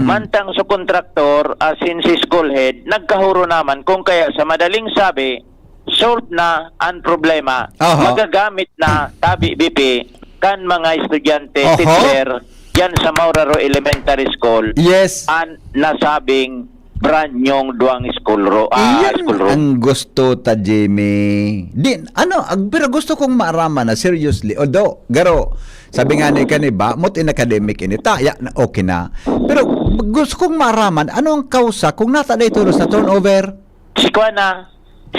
Mantang sa kontraktor asin si School Head, nagkahuro naman kung kaya sa madaling sabi, solved na ang problema. Magagamit na tabi BP kan mga estudyante, teacher, yan sa Mauraro Elementary School. Yes. Ang nasabing brand nyong duang school room. Ang gusto ta, Jimmy. Pero gusto kong maaraman na seriously. Although, sabi nga ni kaniba, mot in academic ini, okay na. Pero gusto kong maaraman, ano ang kausa kung nata na ito sa turnover? Si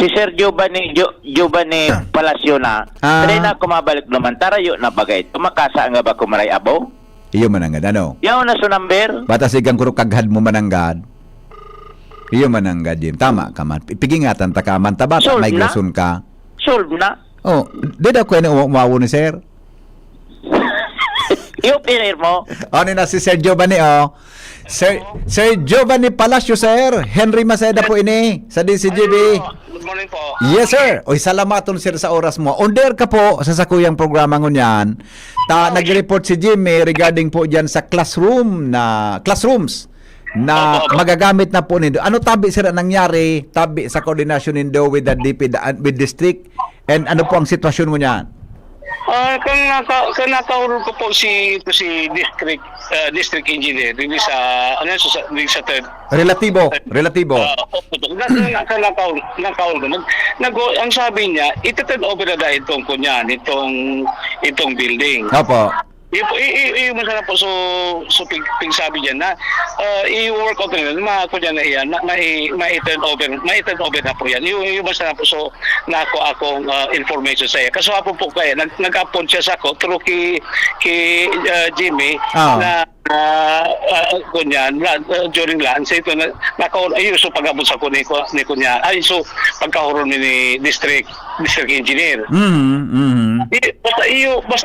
Sir Giovanni Palacio na. Try na kumabalik naman. Tarayo na bagay. Tumakasa nga ba kumaray abo? Iyo mananggad, ano? Yaw na so number? Batasigang kuro kaghad mo mananggad. Iyo mananggad, Jim. Tama ka man. Pigingatan ta ka man. Tabata, may glason ka. Solve na. Did ako na umawo ni Sir? Iyo pinir mo? Na si Sir Giovanni, Sir Giovanni Palacio, Sir. Henry Maceda po ini sa DCGB. Good morning po. Yes, sir. Oy, salamaton sir sa oras mo. Onder ka po sa sakuyang programa ngunyan. Nag-report si Jimmy regarding po diyan sa classrooms na magagamit na po nindo. Ano tabi sir ang nangyari tabi sa coordination nindo with the with district, and ano po ang sitwasyon mo niyan? Kung nakaurol ko po si district engineer dito sa third. Relatibo. Ang sabi niya, ito-turn over na dahil itong building. Opo. Masarap po so sabi niya na i-work out nila ma-turn over na po yan. Yung masarap po so nako akong information sa iya. Kaso po kaya nag-upload siya sa ako through kay Jimmy na kunyan during lunch ito so pag-abot sa kunya so pagkahuron ni district engineer. Basta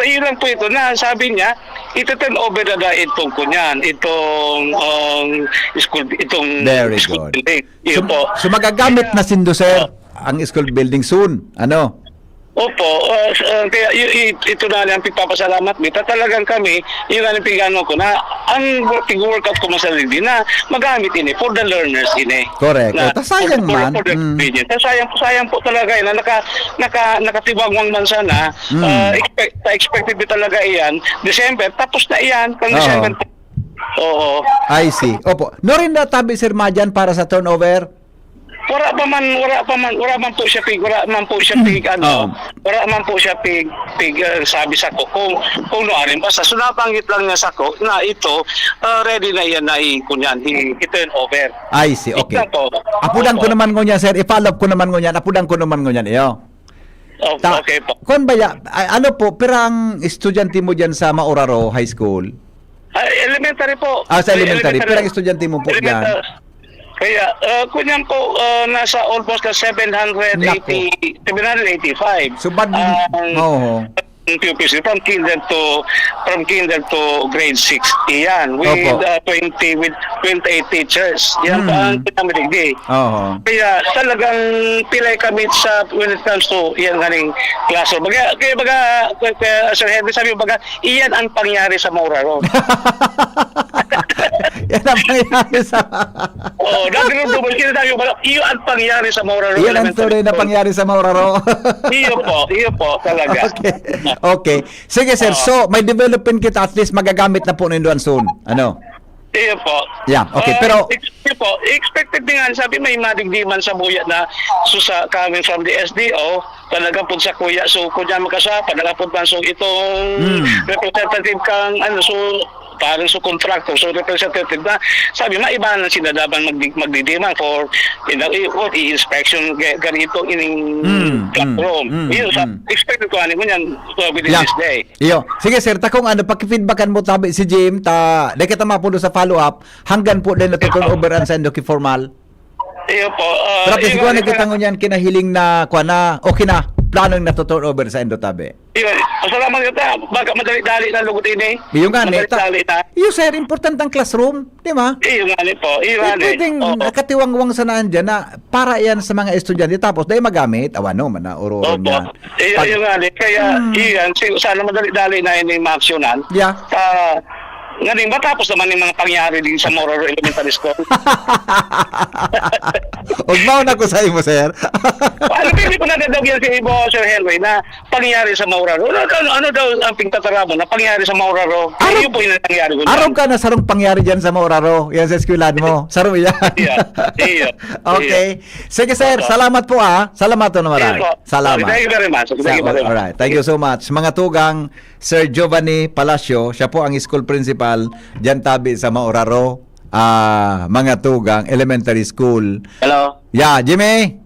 iyo lang po ito na sabi niya ito-turn over na itong kunyan itong school Very school good. building. So magagamit na sindo sir ang school building soon. Ano? Opo, kaya ito na lang pagpapasalamat kita. Talagang kami, yung pigano ko na ang workout ko masarili na magamit ini for the learners ini. Correct. Sayang man. Sayang po talaga yan. Nakatibagwang man sana. Expected talaga iyan. December, tapos na iyan. Pang December. Oo. I see. Opo. No rin natabi sir Madyan para sa turnover? Wala man po siya pig sabi sa ko kung noarin basta sunabanggit lang niya sa ko na ito ready na yan na i-turn over. I see. Okay. Apudan ko naman ngunyan sir, i-follow up ko naman ngunyan, iyo. Okay po. Kon baya ano po pirang estudyante mo diyan sa Mauraro High School? Elementary po. Sa elementary. Pirang estudyante mo po diyan? Kaya, kunyan po, nasa almost na 785. So, bad pupils from kinder to grade 6 iyan with 28 teachers yan ang pinamiligdi. Kaya talagang pilay kami sa when it comes to yan ganing classroom baga Sir Henry sabi baga iyan ang pangyari sa Mauraro. Yan ang pangyari sa iyan ang pangyari sa Mauraro. Iyan ang tunay na pangyari sa Mauraro. Iyo po talaga. Okay. Sige sir, so may development kita at least magagamit na po nindoan soon. Ano? Iyo po. Yeah, okay. Pero expected din nga sabi may madigdiman sa buya na sa coming from the SDO talaga po sa kuya so kunya makasapa talaga po man so itong representative kang parang contractor so representative na sabi maiba na sila daban magdidiman for i-inspection ganito ining platform. Expected ko yan within this day. Iyo. Sige sir, takong paki-feedbackan mo tabi si Jim di kita mapuno sa follow-up hanggang po din natutun over ang sendo ki formal. Iyo po. Pero siguro nagkitangon yan kinahiling na okay na planong natutun over sa endo tabi. Iyo. Salamat kita. Baka madali-dali na lugot ini. Iyo nga iyo sir, important ang classroom, di ba? Iyo nga po. Pwedeng nakatiwangwang sa naan dyan na para yan sa mga estudyante tapos dahil magamit, man na ururon niya. Iyo nga kaya iyan, sana madali-dali na ini maaksyonan. Yeah. Ngayon, matapos naman yung mga pangyari din sa Mauraro Elementary School. Huwag na ko sa iyo, sir. Hindi ko nadadagyan si Ibo, Sir Henry, na pangyari sa Mauraro. Ano daw ang pingtataramo na pangyari sa Mauraro? Ano po yung nangyari ko? Araw ka na sarong pangyari dyan sa Mauraro. Yan sa eskwelahan mo. Sarong yan. Iya. Okay. Sige, sir. Salamat po, Salamat po naman. Salamat. Thank you very much. Alright. Thank you so much. Mga tugang, Sir Giovanni Palacio, siya po ang school principal dyan tabi sa Mauraro, mga tugang elementary school. Hello. Yeah, Jimmy.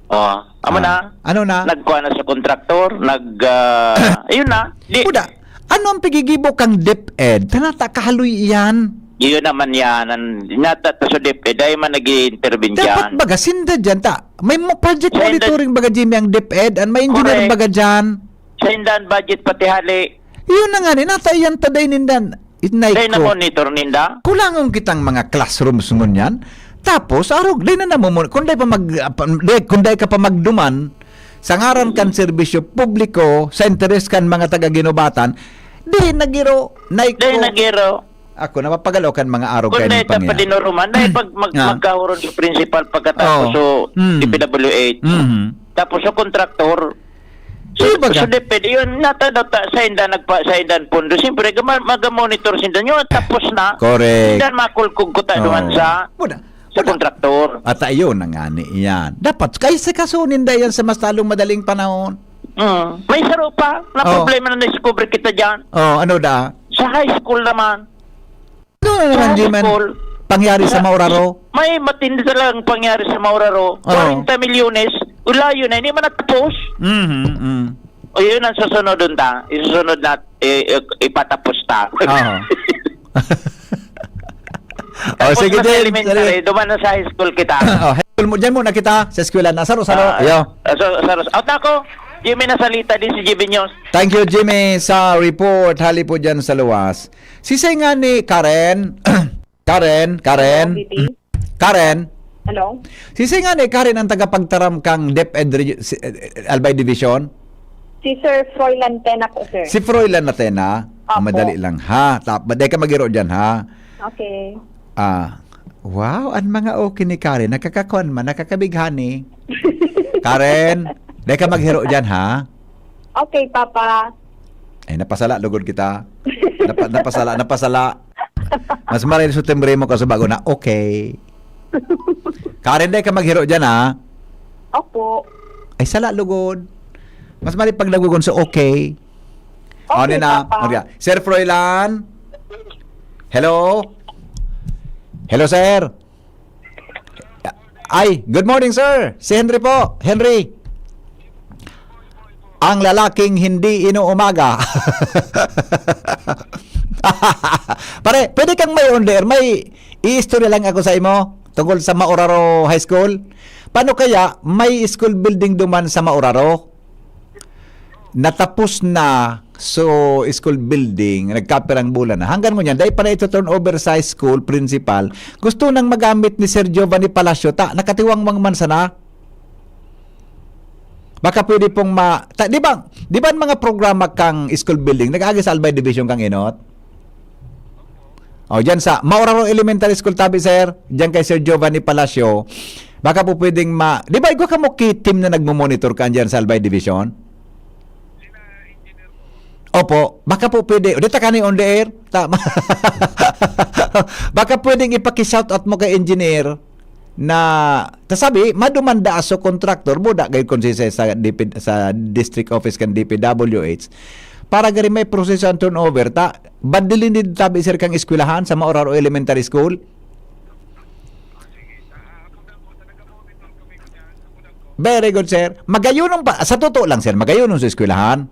Amo na. Ano na? Nagkuha na sa kontraktor, ayun na. Kuda, ano ang pigigibo kang DepEd? Tanata kahaloy iyan. Iyon naman yan. Natata sa DepEd, dahil man nag-i-intervene dapat dyan. baga, sinda dyan ta. May project monitoring baga, Jimmy, ang DepEd, and may engineering baga dyan. Sindan budget pati hali. Yun na nga, natayan taday nindan. Itnay Dahil ko. na monitor ninda. Kulangon kitang mga classrooms ngunyan. Tapos arog di na namumon kung di pa kung di ka pa magduman sa ngaran kan serbisyo publiko sa interes kan mga taga-ginubatan, di nagiro Dahil nagiro. ako napapagalo kan mga arog Kung kayo na ng pangya. pa dinuruman, dahil pag magkahuron yung principal pagkatapos Oo. so Mm. DPWH, tapos yung contractor, so depende yun, natadata sa indan pondo. Siyempre, mag-monitor sindan yun, tapos na. Correct. Sindan makulkugkuta duman sa kontraktor. At ayun ang ani yan. Dapat kayo sa kasunin da yan sa mas talong madaling panahon. May saro pa na Oo. problema na na-discover kita dyan. Oh, ano da? Sa high school naman. Ano na naman, Sa high Jiman? school, Pangyari sa Mauraro? may matindi talagang pangyari sa Mauraro. 40 milyones, ulayo na, hindi man natapos. O yun ang susunod dun ta. Isusunod na ipatapos ta. Oo. Tapos sige mas din. elementary, duman na sa high school kita. High school mo, dyan muna kita sa eskwela na. Saro. Ayo. Out na ako. Jimmy nasalita din si Jimmy News. Thank you, Jimmy, sa report. Hali po dyan sa luwas. Sisay nga ni Karen. Karen. Hello? Sisay nga ni Karen ang tagapagtaram kang DepEd Albay Division? Si Sir Froilan Tena po, sir. Si Froilan Natena. Opo. Madali lang, ha? Baday ka magiro dyan, ha? Okay. Wow, ang mga okay ni Karen. Nakakakuan man, nakakabighani. Karen, day ka maghiro dyan, ha? Okay, Papa. Ay, napasala, lugod kita. Napasala. Mas maray sa timbre mo kasi bago na, okay. Karen, day ka maghiro dyan, ha? Opo. Ay, sala, lugod. Mas maray pag lagugon sa okay. Okay, Papa. Okay. Sir Froilan? Hello? Hello, sir? Ay, good morning, sir. Si Henry po. Henry. Ang lalaking hindi inuumaga. Pare, pwede kang may under. May i-story lang ako sa imo tungkol sa Mauraro High School. Paano kaya may school building duman sa Mauraro? Natapos na so school building, nagkapirang bulan na. Hanggang ngunyan, dahil pa na ito turn over sa school principal, gusto nang magamit ni Sir Giovanni Palacio, nakatiwang man sana. Baka pwede pong di ba ang mga programa kang school building, nag-agi sa Albay Division kang inot? O, dyan sa Mauraro Elementary School tabi, sir, dyan kay Sir Giovanni Palacio, baka po pwedeng di ba ikaw ka mo team na nagmo-monitor ka dyan sa Albay Division? Opo, baka po pwede. Dito ka ni on the air. Tama. Baka pwedeng ipaki-shoutout mo kay engineer na tasabi, madumanda aso contractor mo da gayud konsensya sa district office kan DPWH para gari may proseso ang turnover badilin din tabi sir kang eskwelahan sa Mauraro Elementary School. Very good, sir. Magayunon pa sa totoo lang, sir, magayunon sa eskwelahan.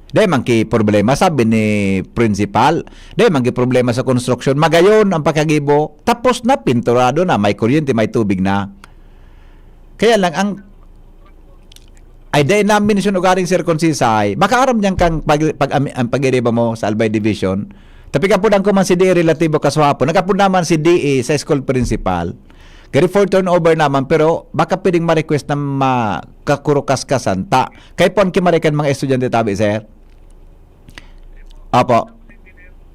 Dahil mangki problema, sabi ni principal, dahil mangki problema sa construction, magayon ang pagkagibo, tapos na, pinturado na, may kuryente, may tubig na. Kaya lang, ay dahil namin sinugaring Sir Consisay, baka aram niyan kang pag-iriba mo sa Albay Division, tapi kapunan ko man si DE relatibo kaswapo, nagkapun naman si DE sa school principal, kaya for turnover naman, pero baka pwedeng ma-request na makakurukaskasan, kaya pon kimarikan mga estudyante tabi, sir? Apo.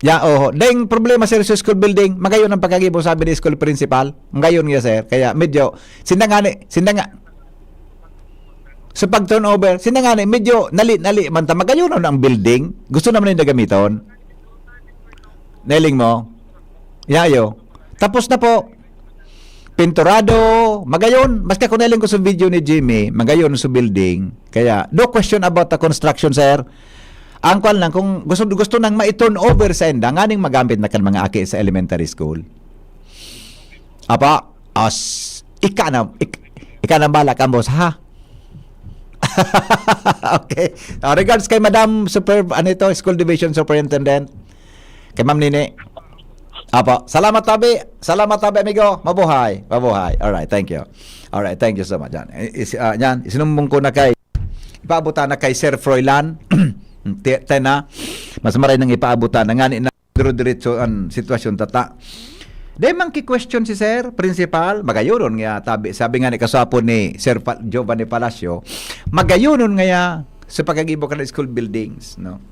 Dahil problema sir sa school building, magayon ang pagkagibo sabi ni school principal. Ngayon nga sir, kaya medyo sinda sa pag turnover, medyo nali man ta magayon ang building. Gusto naman yung gamiton. Nailing mo. Yayo. Tapos na po. Pinturado, magayon. Basta kung nailing ko sa video ni Jimmy, magayon sa building. Kaya no question about the construction, sir. Ang kwan lang, kung gusto nang ma-turn over sa enda, nganing magamit na kan mga aki sa elementary school. Apa, ika na balak ang boss, ha? Okay. Regards kay Madam School Division Superintendent. Kay Ma'am Nini. Apa, salamat tabi, amigo. Mabuhay. Alright, thank you. Alright, thank you so much. Yan, isinumbong ko na ipaabutan na kay Sir Froilan. Tena, mas maray nang ipaabutan na nga na diretso ang sitwasyon tata. Di man ki-question si Sir Principal, magayunon nga, sabi nga ni kasapon ni Sir Giovanni Palacio, magayunon nga ya sa pagkagibo ka ng school buildings, no?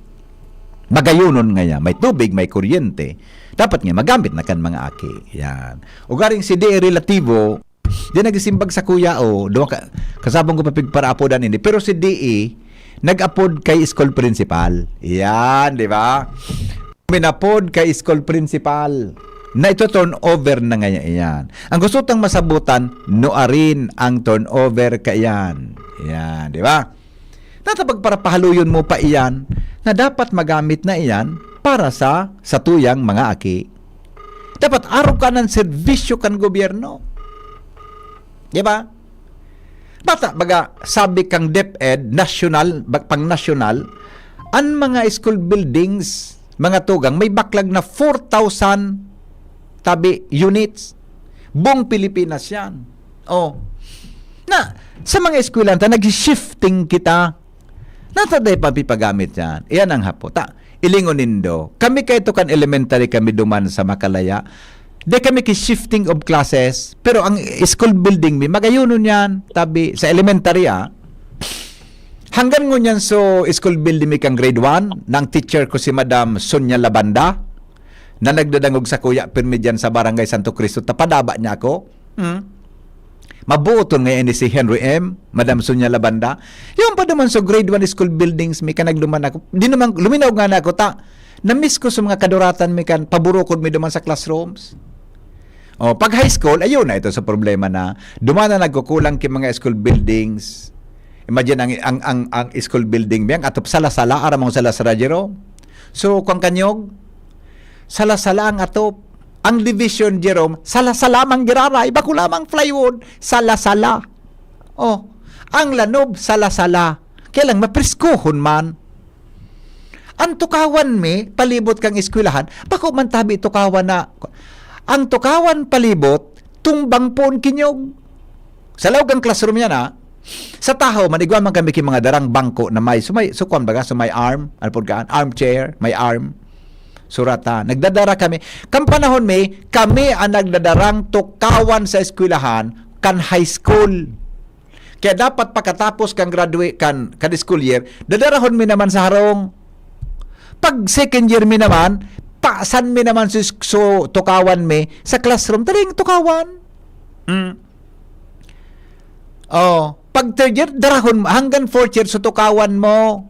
Magayunon nga ya, may tubig, may kuryente. Dapat nga magamit na kan mga aki. Yan. Ugaring si DE relativo, di nagsimbag sa kuya o, kasabong ko papigpara-apodan ini. Pero si DE, nag-apod kay school principal. Yan, di ba? Minapod kay school principal. Na ito turnover na nga yan. Ang gusto tang masabutan, noarin ang turnover ka yan. Yan, di ba? Natabag para pahaluyon mo pa iyan na dapat magamit na iyan para sa tuyang mga aki. Dapat araw ka ng serbisyo kan gobyerno. Di ba? Bata, baga, sabi kang DepEd, national, pang national, ang mga school buildings, mga tugang, may backlog na 4,000 units. Buong Pilipinas yan. Oh. Na, sa mga eskwelanta, nag-shifting kita. Nataday pa pipagamit yan. Iyan ang hapota. Ilingon nindo. Kami kayo kan elementary kami duman sa Makalaya. Di kami ki-shifting of classes. Pero ang school building mi, magayunon yan. Tabi, sa elementary hanggang ngunyan so school building mi kang grade 1, nang teacher ko si Madam Sonia Labanda, na nagdadangog sa kuya pirmi dyan sa Barangay Santo Cristo, tapadaba niya ako. Mabuoton ngayon ni si Henry M, Madam Sonia Labanda. Yung pa naman so grade 1 school buildings, may kanagluman ako. Di naman, luminaw nga na ako, na-miss ko sa mga kaduratan, may kan, paburukod may duman sa classrooms. O, pag high school, ayun na ito sa problema na, dumana nagkukulang ki mga school buildings. Imagine ang school building biyang atop sala-sala, aramang sala-sala, Jerome. So, kung kanyog, sala-sala ang atop. Ang division, Jerome, sala-sala mang girara, iba ko lamang plywood, sala-sala. Oh, ang lanob, sala-sala. Kaya lang, mapriskuhon man. Ang tukawan mi, palibot kang eskwelahan, bako man tabi tukawan na. Ang tukawan palibot, tumbang poon kinyog. Sa lawgang classroom yan sa tahaw, manigwan man kami ki mga darang bangko na may, sukon baga, may arm, armchair, may arm. Surata. Nagdadara kami. Kam panahon kami ang nagdadarang tukawan sa eskwelahan kan high school. Kaya dapat pagkatapos kang graduate kan school year, dadarahon mi naman sa harong. Pag second year mi naman, paasan mi naman so tukawan mi sa classroom. Taring tukawan. Oh, pag third year, darahon hanggang fourth year so tukawan mo.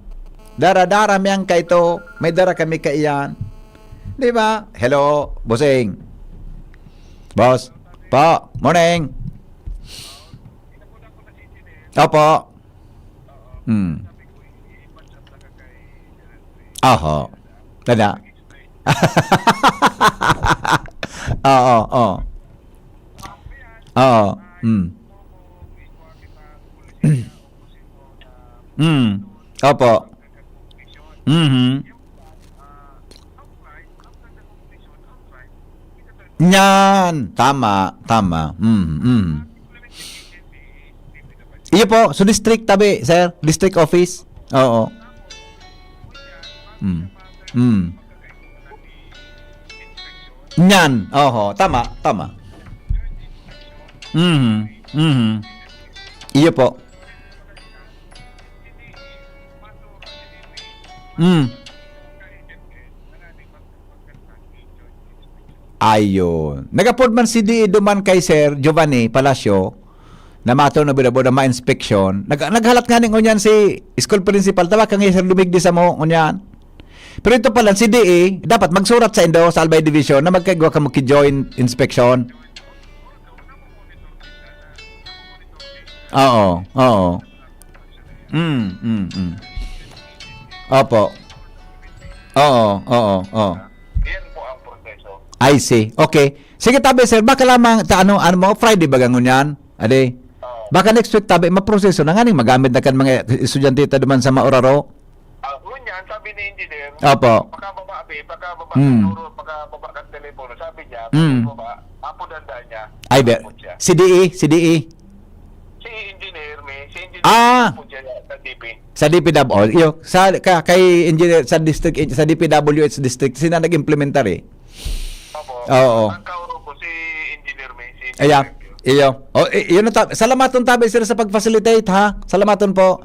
Dara-dara mi ang kaito. May dara kami kaiyan. Di ba? Hello, bossing. Boss. Po, morning. Opo. Oho. Tada. Oo. Oo. Opo. Yan. Tama. Iyo po, so district tabi, sir. District office. Oo. Yan. Oho. Tama. Iyo po. Ayun. Nagapod man si DE duman kay Sir Giovanni Palacio na mato na bidabo na ma-inspection. Naghalat nga ning unyan si school principal. Tawa kang Sir Lumigdi sa mo unyan. Pero ito pala si DE dapat magsurat sa Indo sa Albay Division na magkagawa ka mo ki-joint inspection. Oo. Opo. Oo. Yan po ang proseso. I see. Okay. Sige tabi sir, baka lamang ano mo Friday bagangon yan. Ade. Baka next week tabi maproseso na nganing magamit na kan mga estudyante ta duman sa Maoraro. Ngunyan, sabi ni engineer, Opo. pagkababa kan telepono, sabi niya, pagkababa, apo danda niya. Ay, si DE. Si engineer, apo siya sa DP. Sa DPW. Iyo, kay engineer sa district sa DPWH district sina nag-implementar Opo. Oo. Ang kauro ko si Ayan. Iyo. Yun na salamaton tabi sir sa pag-facilitate ha. Salamaton po.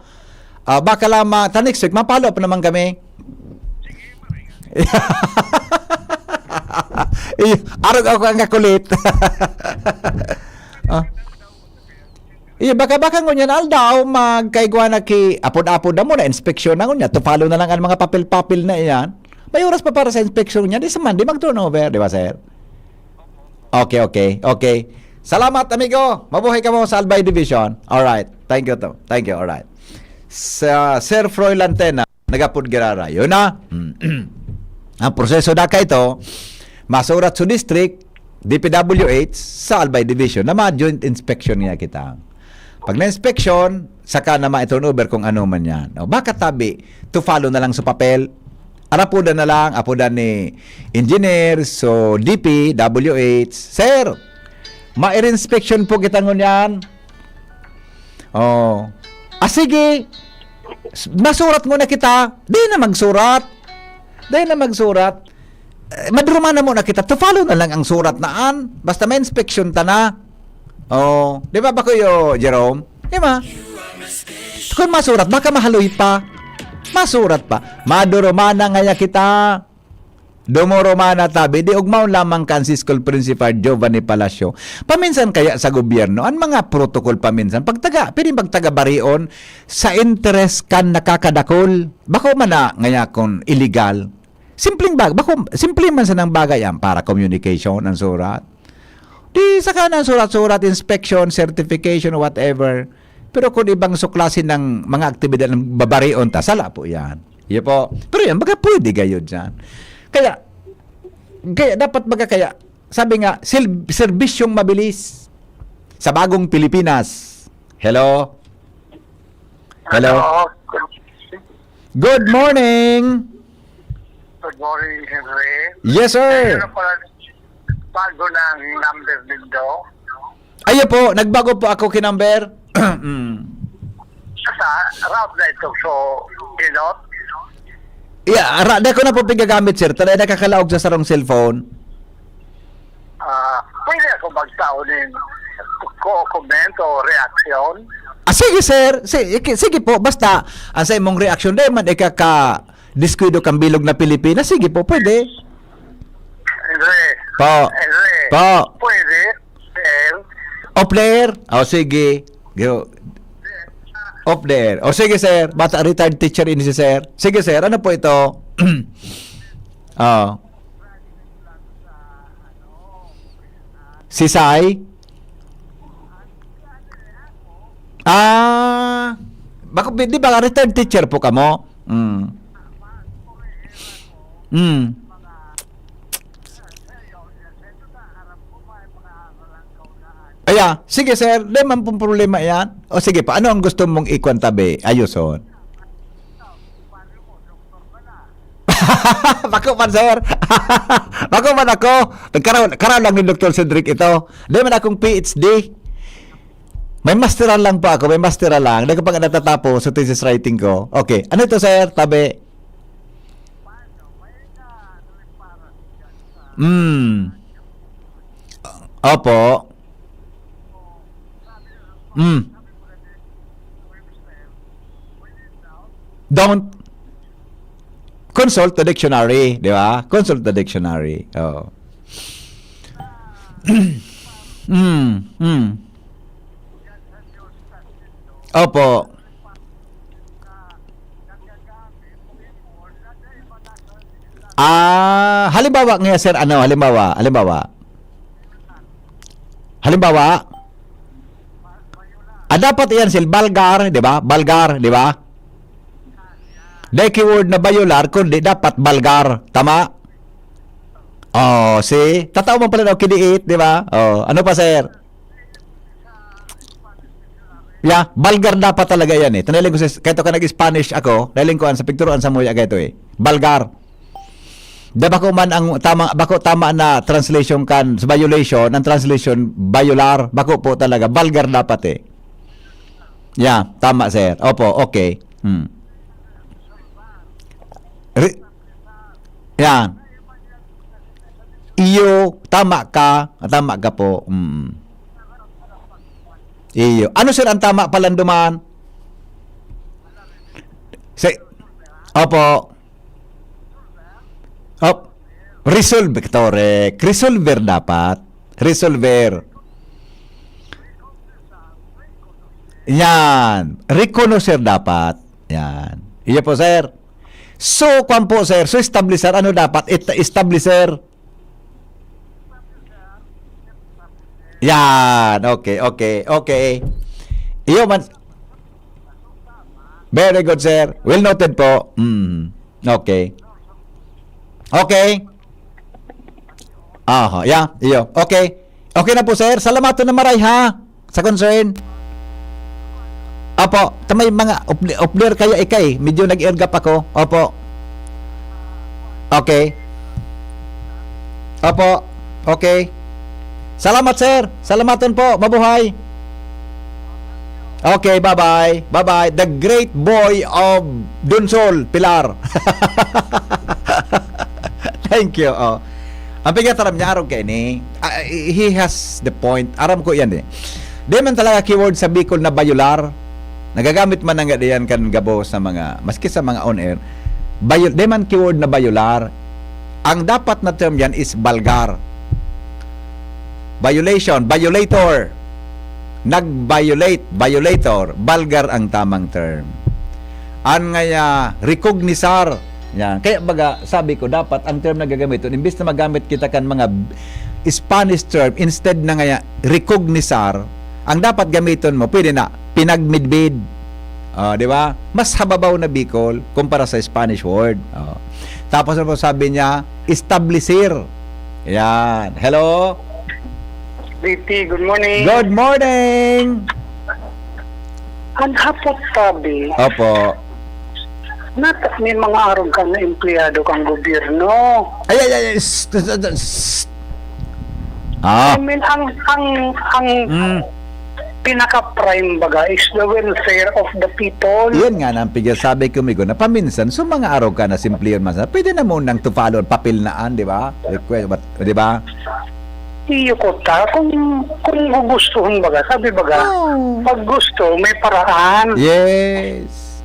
Baka lang next week mapalo pa naman kami. Arog ako ang kakulit. Baka ngunyan aldaw magkaigwa na ki apod-apod na mo na inspeksyon na ngunya. To follow na lang ang mga papel-papel na iyan. May oras pa para sa inspeksyon niya. Di sa Monday mag-turnover, di ba sir? Okay. Salamat amigo. Mabuhay ka mo sa Albay Division. Alright. Thank you. Alright. Sa Sir Froy Lantena, nagapod girara. Yun na. Ang proseso na ka ito, masurat sa district, DPWH, sa Albay Division, na ma-joint inspection niya kita. Pag na-inspection, saka na ma-turnover kung ano man yan. Baka tabi, to follow na lang sa papel, arapudan na lang, apudan ni engineer, so DPWH, Sir, ma-inspection po kita ngunyan. Sige, masurat mo na kita. Di na magsurat. Madruma na mo na kita. To follow na lang ang surat naan. Basta may inspection ta na. Di ba Kuya Jerome? Di ba? Kung masurat, baka mahaloy pa. Masurat pa. Maduruma na ngaya kita. Dumoromana tabi, di ugmaw lamang kan si School Principal Giovanni Palacio. Paminsan kaya sa gobyerno, ang mga protocol paminsan, pwede magtaga barion, sa interest kan nakakadakol. Bako man na ngaya kung illegal. Simple man sa nang bagay yan para communication ang surat. Di saka ng surat-surat, inspection, certification, whatever. Pero kung ibang suklasin ng mga aktibidad ng babarion, sala po yan. Yan po. Pero yan, baga pwede gayon dyan. Kaya dapat sabi nga, serbisyong mabilis sa bagong Pilipinas. Hello? Good morning. Good morning, Henry. Yes, sir. Bago ng number dito. Ayo po, nagbago po ako kinumber. Sa route na ito, so, inot. Di ko na po pigagamit, sir. Talay nakakalaog sa sarong cellphone. Pwede ako magtaunin comment o reaction. Sige, sir. Sige po. Basta, ang sa imong reaction, dahil man deskuido kang bilog na Pilipinas. Sige po, pwede. Henry. Po. Pwede. Off there? Sige. Off there. Sige, sir. Bata retired teacher ini si sir. Sige, sir. Ano po ito? Si Sai? Di ba retired teacher po ka mo? Sige sir, di man pong problema yan. Sige pa, ano ang gusto mong ikwantabi? Ayuson. Bako man sir. Bako man ako. Nagkaroon lang ni Dr. Cedric ito. Di man akong PhD. May masteral lang pa ako. Di ko pa natatapos sa thesis writing ko. Okay, ano ito sir? Tabi. Opo. Don't consult the dictionary, di ba? Consult the dictionary. Opo. Halimbawa nga sir, halimbawa. Dapat yan balgar, di ba? Di ba? Dahil keyword na bayular, kundi dapat balgar. Tama? See? Tatao mo pala daw kidiit, di ba? Ano pa, sir? Balgar dapat talaga yan eh. Tanaling ko kahit ako nag-Spanish ako, naling ko sa picturean sa muya kahit balgar. Bako man ang tama na translation kan sa violation, ang translation bayular, bako po talaga balgar dapat eh. Tama sir. Opo, okay. Iyo, tama ka po. Iyo. Ano sir ang tama palanduman? Opo. Resolve, correct. Resolver dapat. Resolver. Yan. Reconocer dapat. Yan. Iya po, sir. So, kwan po, sir. So, establisher, ano dapat? Establisher. Yan. Okay. Iyo man. Very good, sir. Well noted po. Okay. Yeah. Iyo. Okay. Okay na po, sir. Salamat na maray, ha? Sa concern. Opo, tamay mga upler kaya ikay, medyo nag-airgap ako. Opo. Okay. Opo. Okay. Salamat, sir. Salamaton po. Mabuhay. Okay, bye-bye. Bye-bye. The great boy of Dunsol, Pilar. Thank you. Oh. Ang pagkataram niya, araw kayo ni, he has the point. Aram ko yan eh. Di man talaga keyword sa Bicol na bayular. Nagagamit man nga diyan kan gabo sa mga, maski sa mga on-air, di man keyword na bayular. Ang dapat na term yan is balgar. Violation, violator. Nag-violate, violator. Balgar ang tamang term. An nga recognisar. Yan. Kaya baga, sabi ko, dapat ang term na gagamit, imbis na magamit kita kan mga Spanish term, instead na nga recognisar, ang dapat gamiton mo, pwede na, pinagmidbid. Di ba? Mas hababaw na Bicol kumpara sa Spanish word. Tapos ano sabi niya, establisher. Yan. Hello? VP, good morning. Good morning! Ang hapot tabi, Opo. may mga araw ka na empleyado kang gobyerno. Ay. I mean, ang pinaka-prime baga is the welfare of the people. Yan nga nang sabi ko migo na paminsan so mga araw ka na simple yun mas pwede na mo nang to follow papel naan, di ba? Di ba? Iyo ko ta, kung gugustuhin baga, sabi baga, pag gusto, may paraan. Yes.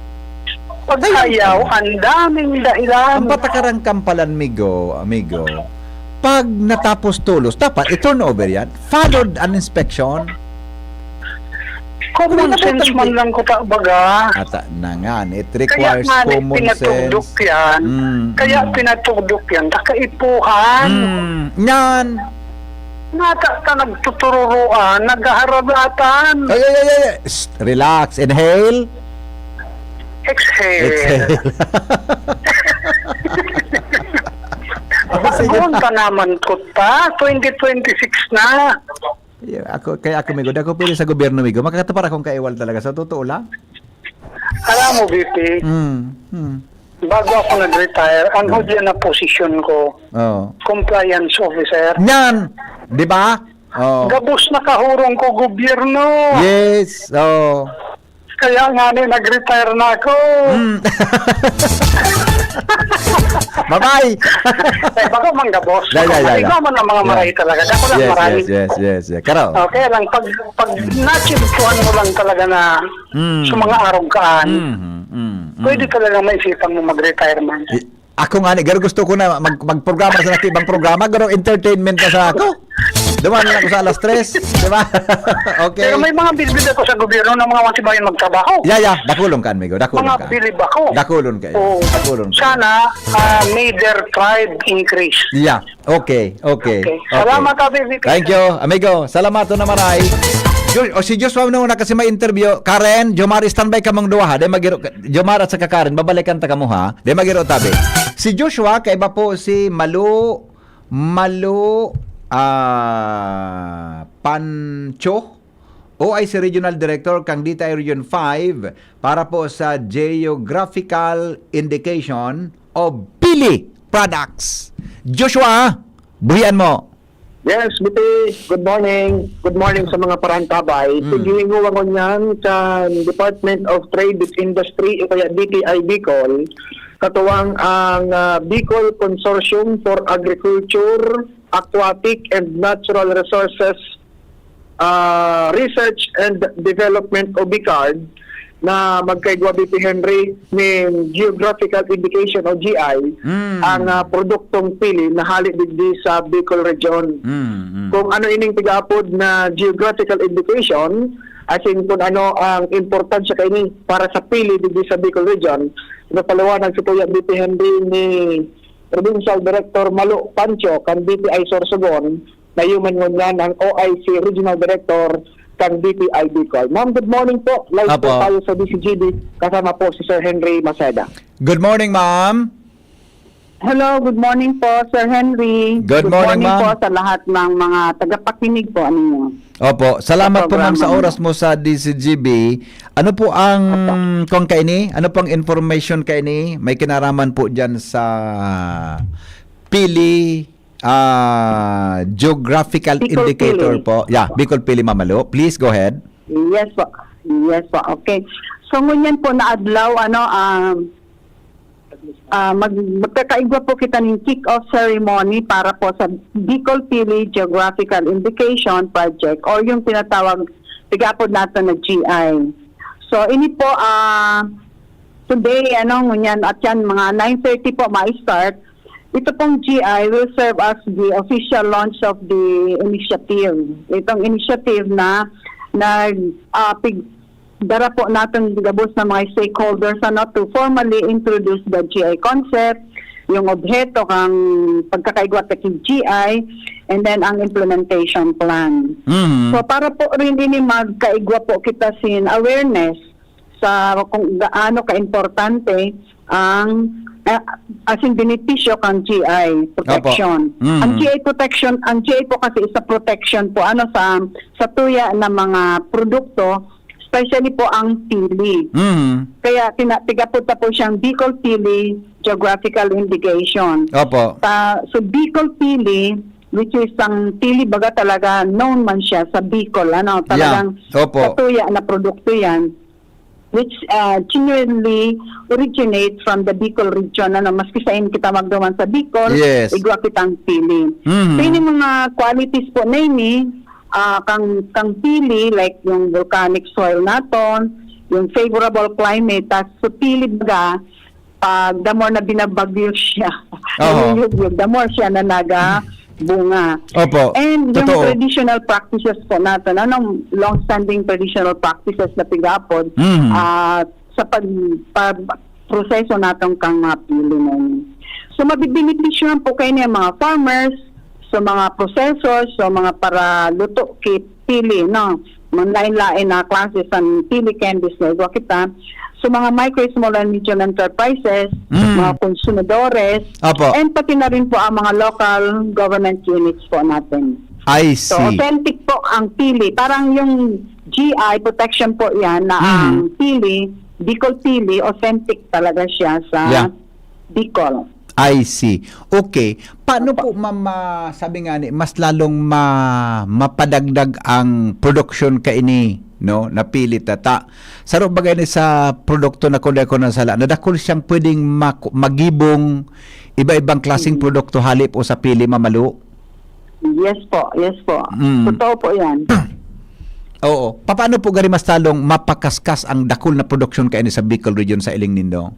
Pag ayaw, ang daming dahilan. Ang patakarang kampalan, amigo, pag natapos tulos, dapat i-turn over yan. Followed an inspection. Common sense man lang ko ta baga. At na nga, it requires kaya common pinatugdok sense. yan. Kaya pinatugdok yan. Nakaipuhan. Yan. Nata nagtuturuan, naghaharabatan. Ay. Relax. Inhale. Exhale. Buwan pa naman ko ta. 2026 na. Kaya ako, migo, ako pili sa gobyerno, migo. Makakatapar akong kaiwal talaga. Sa totoo lang. Alam mo, VP, bago ako nag-retire, ang hudya na posisyon ko, compliance officer. Yan! Di ba? Gabos na kahurong ko gobyerno. Yes. Kaya nga nag-retire na ako. Bye-bye! Baka manggabos. Yeah. Ikaw man ang mga maray talaga. Ako lang maray. Yes. Karo. Okay lang, pag nachimpuan mo lang talaga na sa mga arongkaan, pwede talaga maisipan mo mag-retirement. Ako nga garo gusto ko na magprograma sa ibang programa, garo entertainment na sa ako. Duman na ako sa alas 3, di ba? Okay. Pero may mga bilbil ako sa gobyerno ng mga wantibayan magtrabaho. Yeah. Dakulon ka, amigo. Dakulon ka. Mga bilib ako. Dakulon ka. Dakulon ka. Sana may their tribe increase. Yeah. Okay. Salamat, VP. Thank you, amigo. Salamat na maray. Si Joshua na kasi may interview. Karen, Jomar, standby ka mong duha, ha? Jomar at saka Karen, babalikan ta kamo, ha? De magiro tabi. Si Joshua, kaiba po si Malu Pancho, OIC Regional Director kang DTI Region 5 para po sa Geographical Indication of Pili Products. Joshua, buhian mo. Yes, Biti. Good morning. Good morning sa mga parantabay. Paghihinguwan ko niyan sa Department of Trade and Industry o kaya DTI Bicol, katuwang ang Bicol Consortium for Agriculture, Aquatic and Natural Resources Research and Development o BICARD na magkaigwa BP Henry ni Geographical Indication o GI ang produktong pili na hali digdi sa Bicol Region. Kung ano ining tigapod na Geographical Indication, as in kung ano ang importansya kaini para sa pili digdi sa Bicol Region, napalawanag si Kuya BP Henry ni Provincial Director Malo Pancho kan BPI Sorsogon na human ngunyan ang OIC Regional Director kan BPI Bicol. Ma'am, good morning po. Live po tayo sa DCGD. Kasama po si Sir Henry Maceda. Good morning, ma'am. Hello, good morning po, Sir Henry. Good morning, ma'am. po sa lahat ng mga tagapakinig po ninyo. Opo, salamat po ma'am sa oras mo sa DCGB. Ano po ang kung kaini? Ano pong information kaini? May kinaraman po diyan sa pili geographical Bicol indicator Pili. po. Yeah, Bicol Pili Mamalo. Please go ahead. Yes po. Yes po. Okay. So ngunyan po na adlaw magkakaigwa po kita ng kick-off ceremony para po sa Bicol Pili Geographical Indication Project or yung tinatawag tigapod natin na GI. So ini po today ngunyan at yan mga 9:30 po ma-start. Ito pong GI will serve as the official launch of the initiative. Itong initiative na dara po natin gabos ng mga stakeholders to formally introduce the GI concept, yung objeto kang pagkakaigwa kay GI, and then ang implementation plan. So para po rin ini magkaigwa po kita sin awareness sa kung gaano ka-importante ang asing benepisyo kang GI protection. Ang GI protection, ang GI po kasi isa protection po sa tuya ng mga produkto, especially po ang pili. Kaya tigapunta po siyang Bicol Pili Geographical Indication. Opo. So Bicol Pili, which is ang pili baga talaga known man siya sa Bicol, talagang Opo. sa tuya na produkto yan, which genuinely originates from the Bicol region. Maski sa kita magduman sa Bicol, igwa kitang pili. So yun yung mga qualities po na ini, kang pili, like yung volcanic soil naton, yung favorable climate, so pili baga, pag the more na binabagyo siya, the more siya na bunga. Opo. And Totoo. yung traditional practices po natin, anong long-standing traditional practices na pigapod sa proseso natin kang mga pili na yun. So mabibenepisyon po kayo niya mga farmers, so mga processors, so mga para luto kit pili, manlain-lain na classes ang pili candies na igwa kita. So mga micro, small and medium enterprises, mga konsumidores, and pati na rin po ang mga local government units po natin. I see. So authentic po ang pili. Parang yung GI protection po yan na ang pili, Bicol Pili, authentic talaga siya sa Bicol. I see. Okay. Paano po sabi nga ni, mas lalong mapadagdag ang production kaini, no? Napili tata. Saro bagay ni sa produkto na kundi ko na sala. Nadakol siyang pwedeng magibong iba-ibang klaseng produkto halip o sa pili mamalo. Yes po. Totoo po yan. Oo. Paano po gari mas talong mapakaskas ang dakol na production kaini sa Bicol region sa Iling Nindo?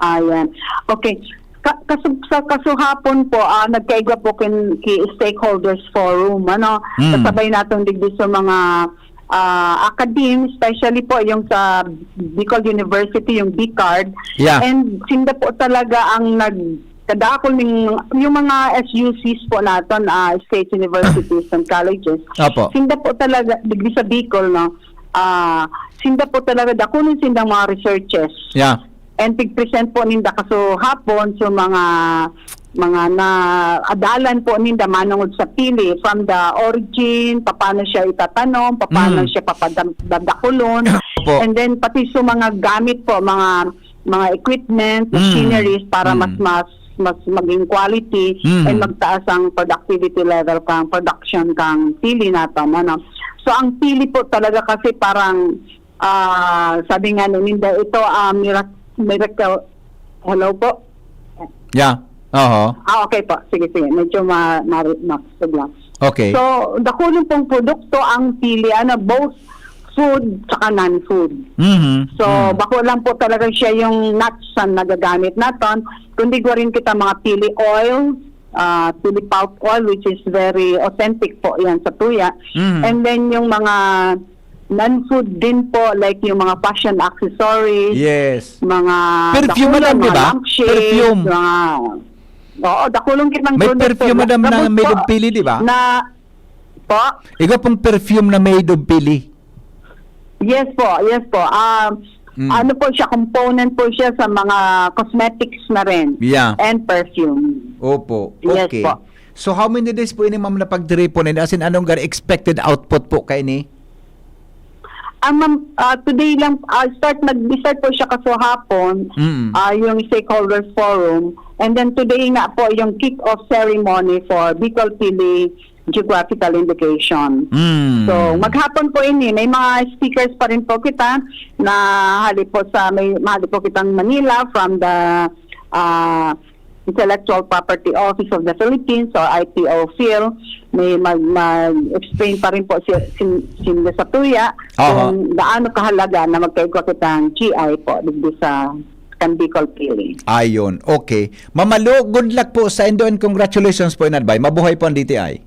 Ayan. Okay. Sa kasuhapon po, nagkaigwa po kay stakeholders forum, kasabay natin digdi sa mga academe, especially po yung sa Bicol University, yung BICARD. And sinda po talaga ang nagkadakol yung mga SUCs po natin, state universities and colleges. Sinda po talaga, digdi sa Bicol, sinda po talaga, dakunin sindang mga researches. And tig-present po ninda kaso hapon so mga adalan po ninda manungod sa pili from the origin, paano siya itatanom, paano siya papadadakulon, and then pati so mga gamit po, mga equipment, machineries para mas maging quality and magtaas ang productivity level kang production kang pili natin. So ang pili po talaga kasi parang sabi nga ninda ito miracle. Hello po? Okay po. Sige. Medyo ma-sublang. Okay. So, dakulong pong produkto ang pili, both food saka non-food. Mhm. So, bako lang po talaga siya yung nuts na nagagamit natin. Kundi ko rin kita mga pili oil, pili pulp oil, which is very authentic po yan sa tuya. And then yung mga non-food din po, like yung mga fashion accessories, Yes. mga Perfume, dakulong, madam, di mga ba? lampshade, Perfume. Oo, dakulong kitang May product perfume, po. madam, na Tapos made po, of pili, di ba? Po? Ikaw pong perfume na made of pili. Yes po. Ano po siya, component po siya sa mga cosmetics na rin. Yeah. And perfume. Opo. Yes Okay. po. So how many days po ini ma'am na pagdiriponin? As in, anong expected output po kay ni? Ma'am, today lang, nag-start po siya kaso hapon, yung stakeholders forum. And then today nga po yung kick-off ceremony for Bicol Pili geographical indication. So, maghapon po ini, may mga speakers pa rin po kita na halip po kitang Manila from the Intellectual Property Office of the Philippines or IPO Phil. May mag-explain pa rin po si Satuya kung gaano kahalaga na magkaigwa kitang GI po dito sa Bicol Pili. Ayon. Okay. Mamalo, good luck po sa Indo and congratulations po in advance. Mabuhay po ang DTI.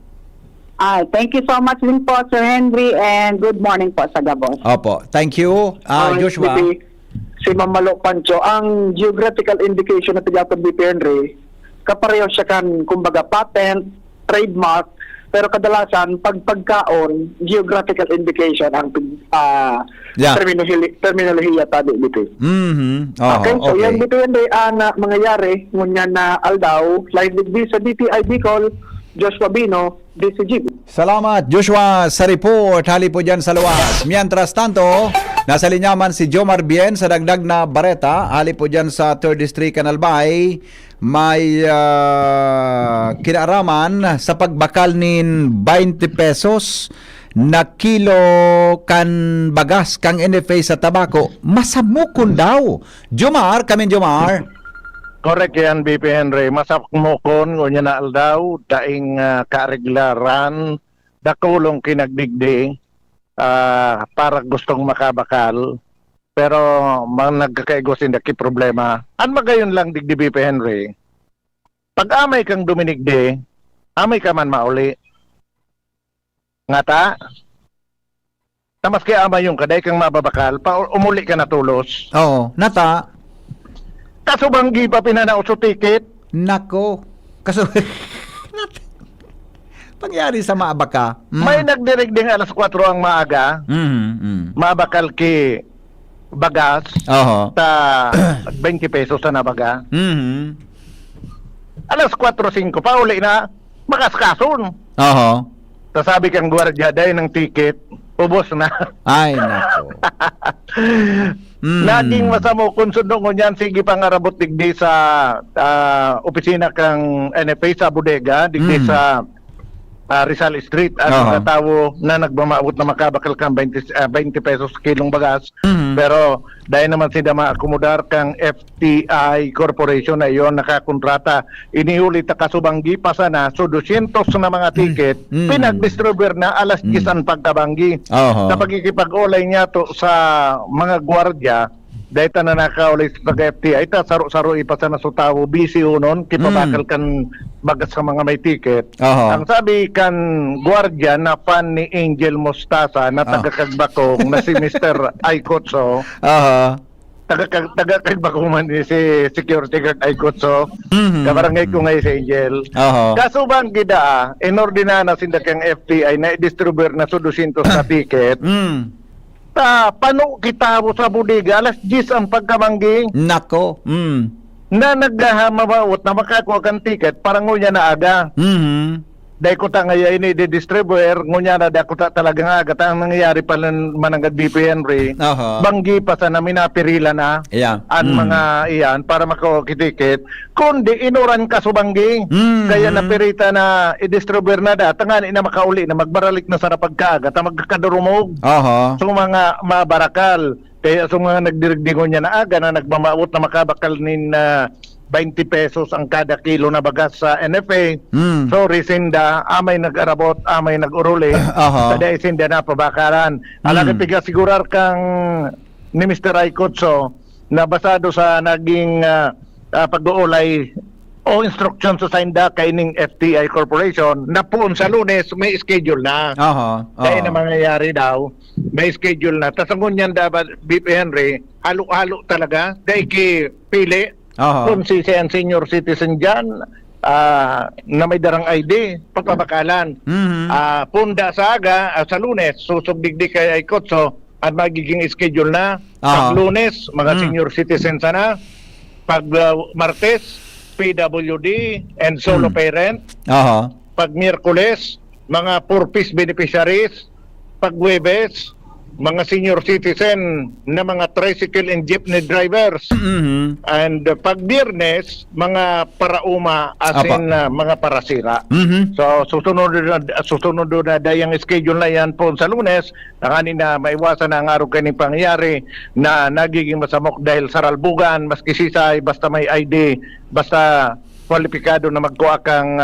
Thank you so much din po, Sir Henry, and good morning po sa Gabos. Opo. Thank you. Joshua. Si Ma'am Malo Pancho, ang geographical indication na tigatod BP Henry, kapareho siya kan, kumbaga, patent, trademark, pero kadalasan, pagkaon, geographical indication ang terminolohiya tadi dito. Okay, so yan dito yan na mangyayari, ngunya na aldaw, live with sa DTI Bicol, Joshua Bino, DCGB. Salamat, Joshua, sa report. Hali po dyan sa luwas. Mientras tanto, nasa linyaman si Jomar Bien sa dagdag na bareta. Hali po dyan sa 3rd District, Canalbay. May kinaraman sa pagbakal nin 20 pesos na kilo kan bagas kang NFA sa tabako. Masamukon daw. Jomar, Jomar. Correct yan, BP Henry. Masakmokon, ngunya na aldaw, daing kareglaran, dakulong kinagdigdi, para gustong makabakal. Pero nagkakaigosin daki problema. An magayon lang digdi, BP Henry. Pag amay kang duminigdi, amay ka man mauli. Ngata, tamas kaya amay yung kaday kang mababakal, umuli ka na tulos. Oo, nata. Kaso banggi pa pinanao sa ticket? Nako. Kaso pangyari sa maabaka. May nagdirigding alas 4 ang maaga. Maabakal ki bagas. Ta 20 pesos na nabaga. Alas 4:05 pa uli na makaskason. Sasabi kang gwardiya dahil ng ticket, ubos na. Ay, nako. Naging masamo kung sundong nyan, sige pangarabot digdi sa opisina kang NFA sa bodega, digdi sa Rizal Street at nagkatawo na nagmamaabot na makabakal kang 20 pesos kilong bagas. Pero dahil naman sila maakomodar kang FTI Corporation na iyon nakakontrata, iniulit na kasubanggi pa sana so 200 na mga ticket pinag-distribuer na alas 10 ang pagkabanggi. Sa pagkikipag-ulay niya to sa mga gwardya dahil na nakaulit sa FTI, saro-saro ipasa na sutawo, busy unon, kipabakal kan bagas sa mga may ticket. Ang sabi kan gwardya na fan ni Angel Mostasa na taga-Kagbakong na si Mr. Aikotso, taga-Kagbakong man si security guard Aikotso, kabarangay ko ngayon si Angel. Kaso bang gida, inordina na sinda kang FTI na i-distribuer na so 200 na ticket, paano kita sa bodega alas 10 ang pagkamanggi nako na naghamawot na makakuha kang ticket parang ngunya na aga dahil ko ta ngayon ini di-distribuer ngunya na dahil ko ta talagang aga ang nangyayari pala manangad BP Henry banggi pa sa namin napirila na ang mga iyan para makuha ticket kundi inuran ka subanggi kaya napirita na i-distribuer na tangan na makauli na magbaralik na sa napagkaaga ta magkakadurumog so mga mabarakal kaya so mga nagdirigdigo niya na aga na nagmamaot na makabakal nin 20 pesos ang kada kilo na bagas sa NFA. So Risinda, amay nag-arabot, amay nag-uruli, kada isinda na pabakaran. Alaga tiga sigurar kang ni Mr. Aikotso na basado sa naging pag-uulay o instruction sa Sinda kaining FTI Corporation na poon sa Lunes may schedule na. Kaya na mangyayari daw, may schedule na. Tapos ang ngunyan dapat, BP Henry, halo-halo talaga. Dahil pili, kung si senior citizen dyan, na may darang ID, pagpapakalan. Punda sa aga, sa Lunes, susubdigdig kay Aikotso, at magiging schedule na. Pag Lunes, mga senior citizens na. Pag Martes, PWD and solo parent. Pag Miyerkules, mga 4-piece beneficiaries. Pag Huwebes, mga senior citizen na mga tricycle and jeepney drivers. And pag Biyernes, mga parauma as in mga parasira. So susunod na dayang schedule na yan po sa Lunes na kanina maiwasan na ang araw kaning pangyayari na nagiging masamok dahil saralbugan, maski sisay, basta may ID, basta kwalipikado na magkuha kang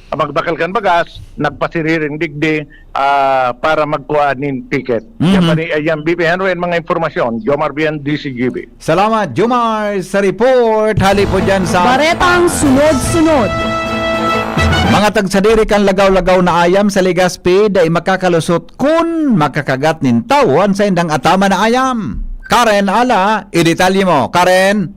magbakal kan bagas, nagpasiriring digdi para magkuha nin ticket. Yan, BP Henry, mga informasyon. Jomar Bian, DCGB. Salamat, Jomar, sa report. Hali po dyan sa... Baretang sunod-sunod. Mga tagsadiri kan lagaw-lagaw na ayam sa Legazpi ay makakalusot kun makakagat nin tawon sa indang atama na ayam. Karen, ala, idetalye mo. Karen?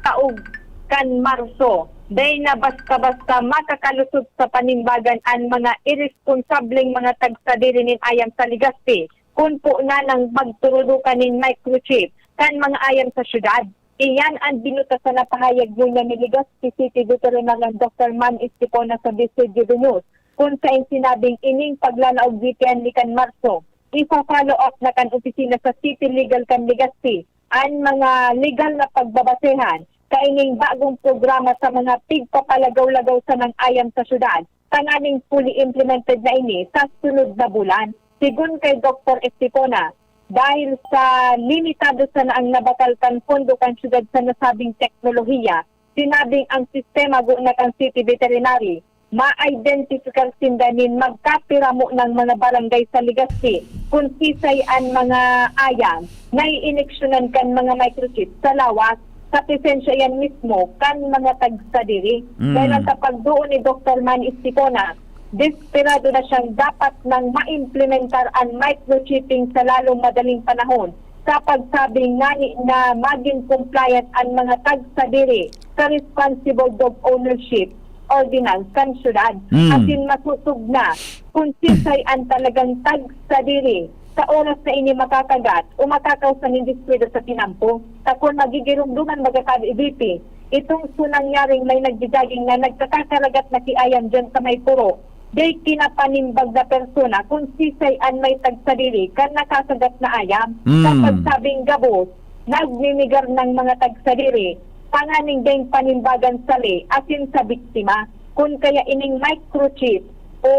Taog kan Marso, day na basta-basta makakalusot sa panimbagan ang mga irresponsableng mga tagsadiri nin ayam sa Legazpi. Kung po na nang magturudukan nin microchip kan mga ayam sa syudad. Iyan ang binuta sa napahayag yun ni Legazpi City Veterinarian Dr. Man Estipona sa BCGB News. Kung sa sinabing ining paglalaog VPN ni kan Marso, ipa-follow up na kan opisina sa City Legal kan Legazpi ang mga legal na pagbabasehan kaining bagong programa sa mga pigpapalagaw-lagaw sa ng ayam sa syudad, tanganing fully implemented na ini sa sunod na bulan. Sigun kay Dr. Estipona, dahil sa limitado sa naang nabatalkan pondo kan syudad sa nasabing teknolohiya, sinabing ang sistema na kan City Veterinary, ma-identifikal sindanin magkapiramo ng mga barangay sa Legazpi kung sisay ang mga ayam na iineksyonan kan mga microchip sa lawas sa presensya yan mismo kan mga tagsadiri. Dahil ang kapagdoon ni Dr. Man Estipona, desperado na siyang dapat nang ma-implementar ang microchipping sa lalong madaling panahon sa pagsabing ngani na maging compliant ang mga tagsadiri sa Responsible Dog Ownership Ordinance kan syudad. Asin masusog na kung sisay ang talagang tagsadiri sa oras na ini makakagat o makakaw sa nindiskweda sa tinampo. Takon magigirumduman magkaka-BP. Itong sunangyaring may nagdidaging na nagkakakaragat na si ayam dyan sa may puro. Day kinapanimbag na persona kung sisay an may tagsadiri kan nakasagat na ayam. Sa pagsabing gabos, nagmimigar ng mga tagsadiri, panganing dayng panimbagan sali asin sa biktima. Kung kaya ining microchip o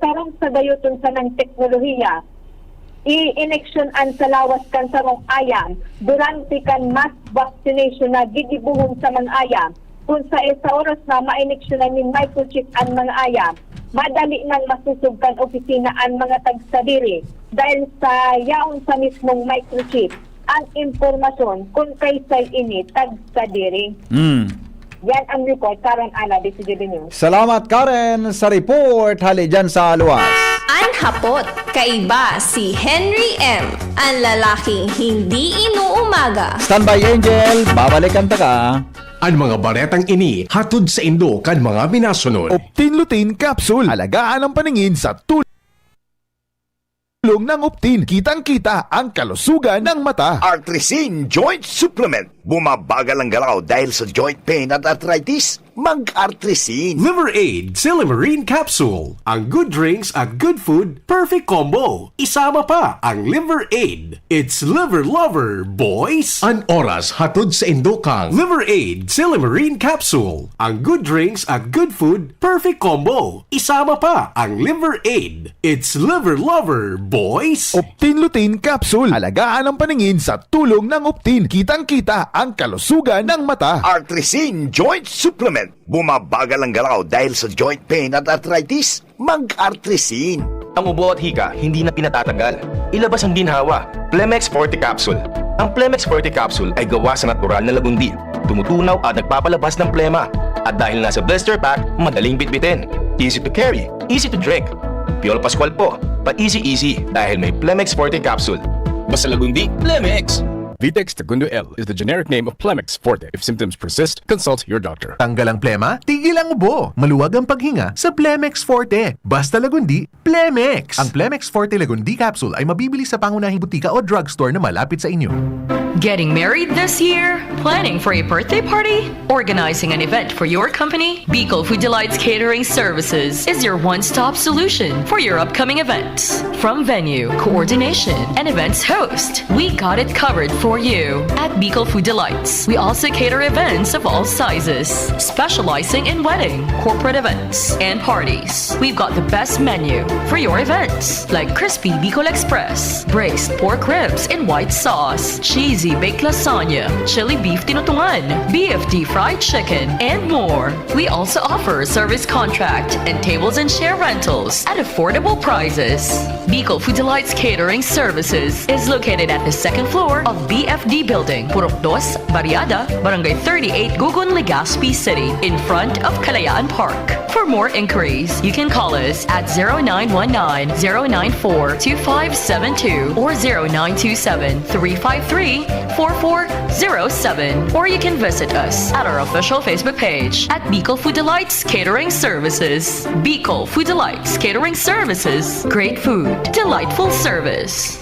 sarong sa dayoton sa ng teknolohiya, i-election an sa lawas kan sarong ayam durante kan mass vaccination na gigibuhon sa mga ayam. Kung sa oras na ma-election ng microchip ang mga ayam, madali nang masusog kan opisina ang mga tagsadiri dahil sa yaon sa mismong microchip ang impormasyon kung kaysay ini tagsadiri. Yan ang report, Karen Ana, DCGB News. Salamat, Karen, sa report. Hali dyan sa luwas. Ang hapot, kaiba si Henry M. Ang lalaking hindi inuumaga. Standby, Angel. Babalikan ta ka. Ang mga baretang ini hatod sa Indo kan mga minasunod. Optin Lutein Capsule. Alagaan ang paningin sa tulong ng Optin. Kitang-kita ang kalusugan ng mata. Artresin Joint Supplement. Bumabagal ang galaw dahil sa joint pain at arthritis. mag-artrisin. Liver Aid Silimarine Capsule. Ang good drinks at good food, perfect combo. Isama pa ang Liver Aid. It's liver lover, boys! An oras hatod sa Indokang. Liver Aid Silimarine Capsule. Ang good drinks at good food, perfect combo. Isama pa ang Liver Aid. It's liver lover, boys! Optin Lutein Capsule. Alagaan ang paningin sa tulong ng Optin. Kitang-kita ang kalusugan ng mata. Artrisin Joint Supplement. Bumabagal ang galaw dahil sa joint pain at arthritis. Mag-artrisin. Ang ubo at hika, hindi na pinatatagal. Ilabas ang ginhawa. Plemex Forte Capsule. Ang Plemex Forte Capsule ay gawa sa natural na lagundi. Tumutunaw at nagpapalabas ng plema. At dahil nasa blister pack, madaling bitbitin. Easy to carry, easy to drink. Piol Pascual po, pa easy dahil may Plemex Forte Capsule. Basta lagundi, Plemex! Vitex Segundo L is the generic name of Plemex Forte. If symptoms persist, consult your doctor. Tanggal ang plema, tigil ang ubo. Maluwag ang paghinga sa Plemex Forte. Basta lagundi, Plemex! Ang Plemex Forte Lagundi Capsule ay mabibili sa pangunahing butika o drugstore na malapit sa inyo. Getting married this year? Planning for a birthday party? Organizing an event for your company? Bicol Food Delights Catering Services is your one-stop solution for your upcoming events. From venue, coordination, and events host, we got it covered for you. At Bicol Food Delights, we also cater events of all sizes, specializing in wedding, corporate events, and parties. We've got the best menu for your events, like crispy Bicol Express, braised pork ribs in white sauce, cheesy baked lasagna, chili beef tinutungan, BFD fried chicken, and more. We also offer service contract and tables and chair rentals at affordable prices. Bicol Food Delights Catering Services is located at the second floor of BFD Building, Purok 2, Barriada, Barangay 38, Gugun, Legazpi City, in front of Kalayaan Park. For more inquiries, you can call us at 0919-094-2572 or 0927-353-4407, or you can visit us at our official Facebook page at Bicol Food Delights Catering Services. Bicol Food Delights Catering Services. Great food, delightful service.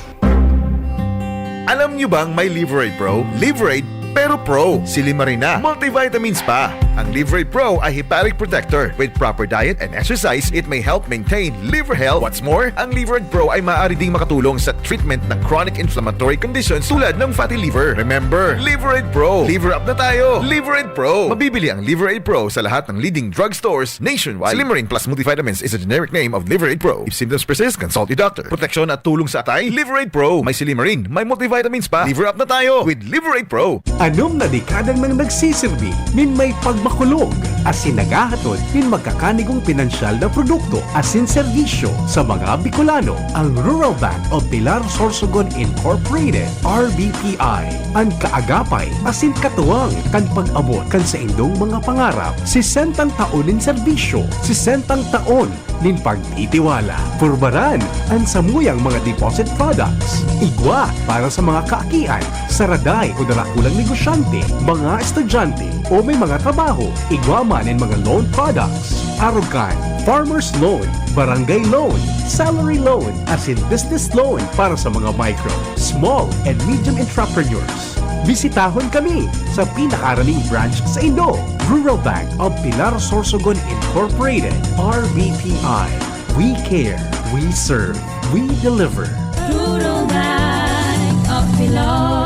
Alam nyo bang may Liver Aid Pro? Liver Aid pero Pro, Silimarina, multivitamins pa. Ang Liver Aid Pro ay hepatic protector. With proper diet and exercise, it may help maintain liver health. What's more, ang Liver Aid Pro ay maaari ding makatulong sa treatment ng chronic inflammatory conditions tulad ng fatty liver. Remember, Liver Aid Pro. Liver up na tayo. Liver Aid Pro. Mabibili ang Liver Aid Pro sa lahat ng leading drugstores nationwide. Silimarin plus multivitamins is a generic name of Liver Aid Pro. If symptoms persist, consult your doctor. Proteksyon at tulong sa atay, Liver Aid Pro. May Silimarin, may multivitamins pa. Liver up na tayo with Liver Aid Pro. Anom na dekadang nang nagsisilbi, min may pagmakulog, asin nagahatod, min magkakanigong pinansyal na produkto, asin serbisyo sa mga Bicolano. Ang Rural Bank of Pilar Sorsogon Incorporated, RBPI, ang kaagapay, asin katuwang, kan pag-abot, kan sa indong mga pangarap, 60 taon in serbisyo, 60 taon, nin pagtitiwala. Purbaran, ang samuyang mga deposit products. Igwa para sa mga kaakian, saraday o darakulang negosyante, mga estudyante o may mga trabaho. Igwa man in mga loan products. Arugan, farmer's loan, barangay loan, salary loan, as in business loan para sa mga micro, small, and medium entrepreneurs. Bisitahon kami sa pinakaraming branch sa Indo. Rural Bank of Pilar Sorsogon Incorporated, RBPI. We care, we serve, we deliver. Rural Bank of Pilar.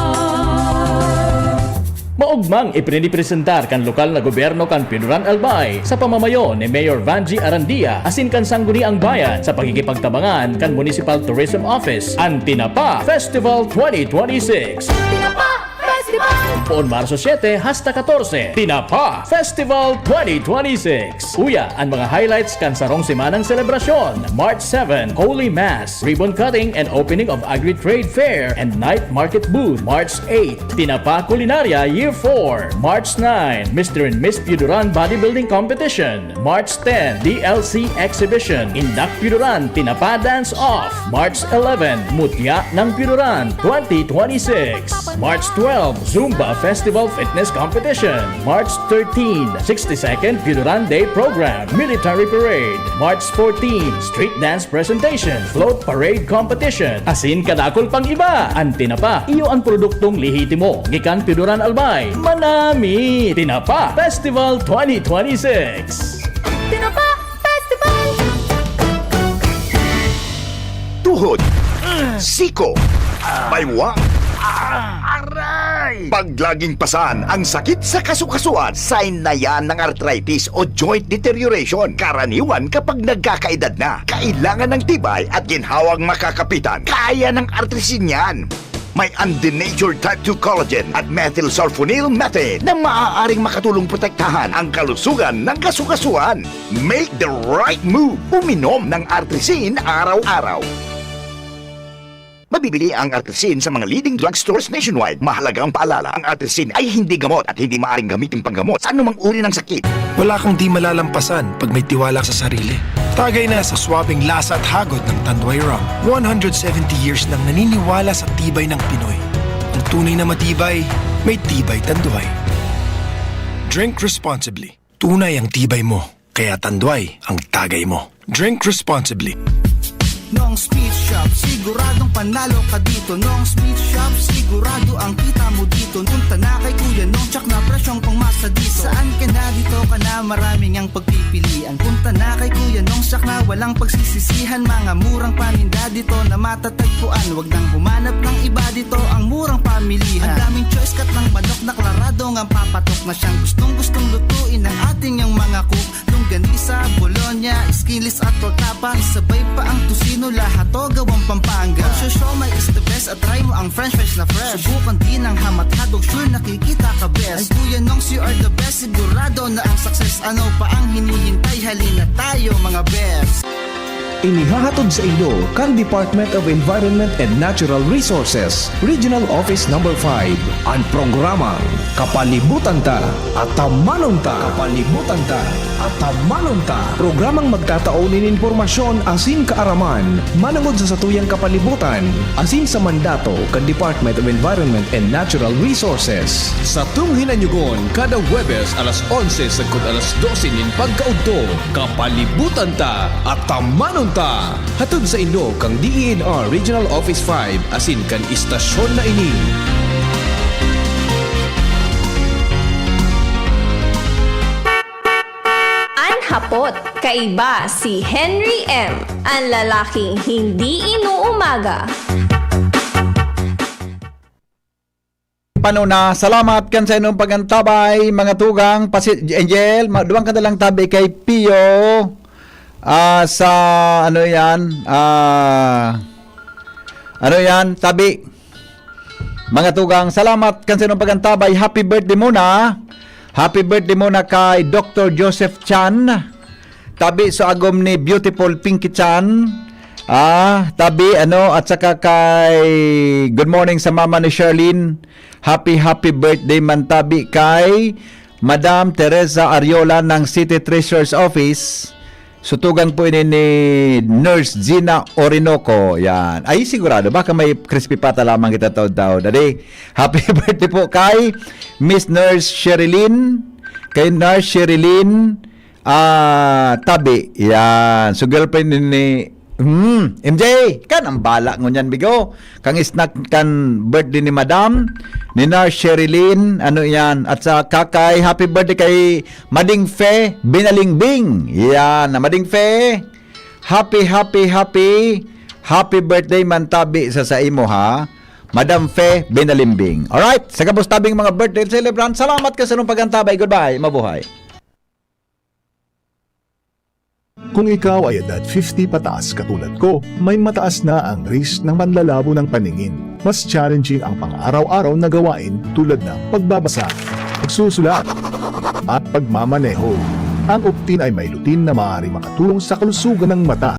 Maugmang ipinipresentar kan lokal na gobyerno kan Pinuran Albay sa pamamayo ni Mayor Vanji Arandia asin kan sangguni ang bayan sa pagkikipagtabangan kan Municipal Tourism Office ang Tinapa Festival 2026. Tinapa Festival! Poon Marso 7 hasta 14, Tinapa Festival 2026. Uya ang mga highlights kan sarong simanang selebrasyon. March 7, Holy Mass, ribbon cutting and opening of Agri-Trade Fair and Night Market Booth. March 8, Tinapa Culinaria Year 4. March 9, Mr. and Miss Piuduran Bodybuilding Competition. March 10, DLC Exhibition. Indak Piuduran Tinapa Dance Off. March 11, Mutya ng Piuduran 2026. March 12, Zumba Festival Fitness Competition. March 13, 62nd Piduran Day Program, Military Parade. March 14, Street Dance Presentation, Float Parade Competition. Asin kadakol pang iba. Ang tinapa, iyo ang produktong lihitimo. Gikan Piduran Albay. Manami! Tinapa Festival 2026. Tinapa Festival! Tuhod, siko, baywang, pag laging pasan ang sakit sa kasukasuan, sign na yan ng arthritis o joint deterioration. Karaniwan kapag nagkakaedad na, kailangan ng tibay at ginhawang makakapitan. Kaya ng artrisin yan. May undenatured type 2 collagen at methylsulfonyl methane na maaaring makatulong protektahan ang kalusugan ng kasukasuan. Make the right move. Uminom ng artrisin araw-araw. Mabibili ang artrisin sa mga leading drugstores nationwide. Mahalaga ang paalala, ang artrisin ay hindi gamot at hindi maaaring gamitin panggamot sa anumang uri ng sakit. Wala kang di malalampasan pag may tiwala sa sarili. Tagay na sa swabing lasa at hagod ng Tanduay Rum. 170 years nang naniniwala sa tibay ng Pinoy. Ang tunay na matibay, may tibay Tanduay. Drink responsibly. Tunay ang tibay mo, kaya Tanduay ang tagay mo. Drink responsibly. Noong Speed Shop, siguradong panalo ka dito. Noong Speed Shop, sigurado ang kita mo dito. Punta na kay Kuya Nong, tsak na presyong pangmasa dito. Saan ka na dito ka na, maraming ang pagpipilian. Punta na kay Kuya Nong, tsak na walang pagsisisihan. Mga murang paninda dito na matatagpuan. Huwag nang humanap ng iba dito, ang murang pamilihan. Ang daming choice cut ng manok na klarado ang papatok na siyang gustong lutuin ng ating yung mga cook. Longganisa, Bologna, skinless at tortapa. Sabay pa ang tusino, lahat to gawang Pampanga. Siomai is the best at try mo ang french fries na fresh. Subukan din ang hamat-hadog, sure nakikita ka best. Ay Kuya Nongs, you are the best, sigurado na ang success. Ano pa ang hinihintay, halina tayo mga best. Inihahatod sa inyo kang Department of Environment and Natural Resources, Regional Office No. 5, ang programang Kapalibutan Ta at Tamanon Ta. Kapalibutan Ta at Tamanon Ta. Programang magtataunin informasyon asin kaaraman, manangod sa satuyang kapalibutan, asin sa mandato kang Department of Environment and Natural Resources. Sa tunghinanyugon, kada Huwebes alas 11 sagkod alas 12 nin pagkaudto, Kapalibutan Ta at Tamanon Ta. Hatod sa inyo kang DENR Regional Office 5 asin kan istasyon na ini. Hapot, kaiba si Henry M. Ang lalaking hindi inuumaga. Panuna, salamat kan sa inyong pagantabay, mga tugang, Angel, duwang ka na lang tabi kay Pio, sa, tabi. Mga tugang, salamat kan sa inyong pagantabay, happy birthday muna. Happy birthday muna kay Dr. Joseph Chan. Tabi sa agom ni Beautiful Pinky Chan. Tabi at saka kay good morning sa mama ni Sherlyn. Happy birthday man tabi kay Madam Teresa Ariola ng City Treasurer's Office. Sutugan po ini ni Nurse Gina Orinoco. Yan. Ay, sigurado. Baka may crispy pata lamang kita taod-taod. Adi, happy birthday po kay Miss Nurse Sherilyn. Kay Nurse Sherilyn Tabi. Yan. So, girlfriend ni MJ, kan ang bala ngunyan bigo. Kang snack kan birthday ni Madam ni Nurse Sherilyn, yan. At sa kakay, happy birthday kay Mading Fe Binalingbing. Yan, na Mading Fe. Happy birthday man tabi sa imo ha. Madam Fe Binalimbing. Alright, sa kabos tabing mga birthday celebrant, salamat ka sa nung pagantabay. Goodbye, mabuhay. Kung ikaw ay edad 50 pataas katulad ko, may mataas na ang risk ng panlalabo ng paningin. Mas challenging ang pang-araw-araw na gawain tulad ng pagbabasa, pagsusulat, at pagmamaneho. Ang Optin ay may lutin na maaaring makatulong sa kalusugan ng mata.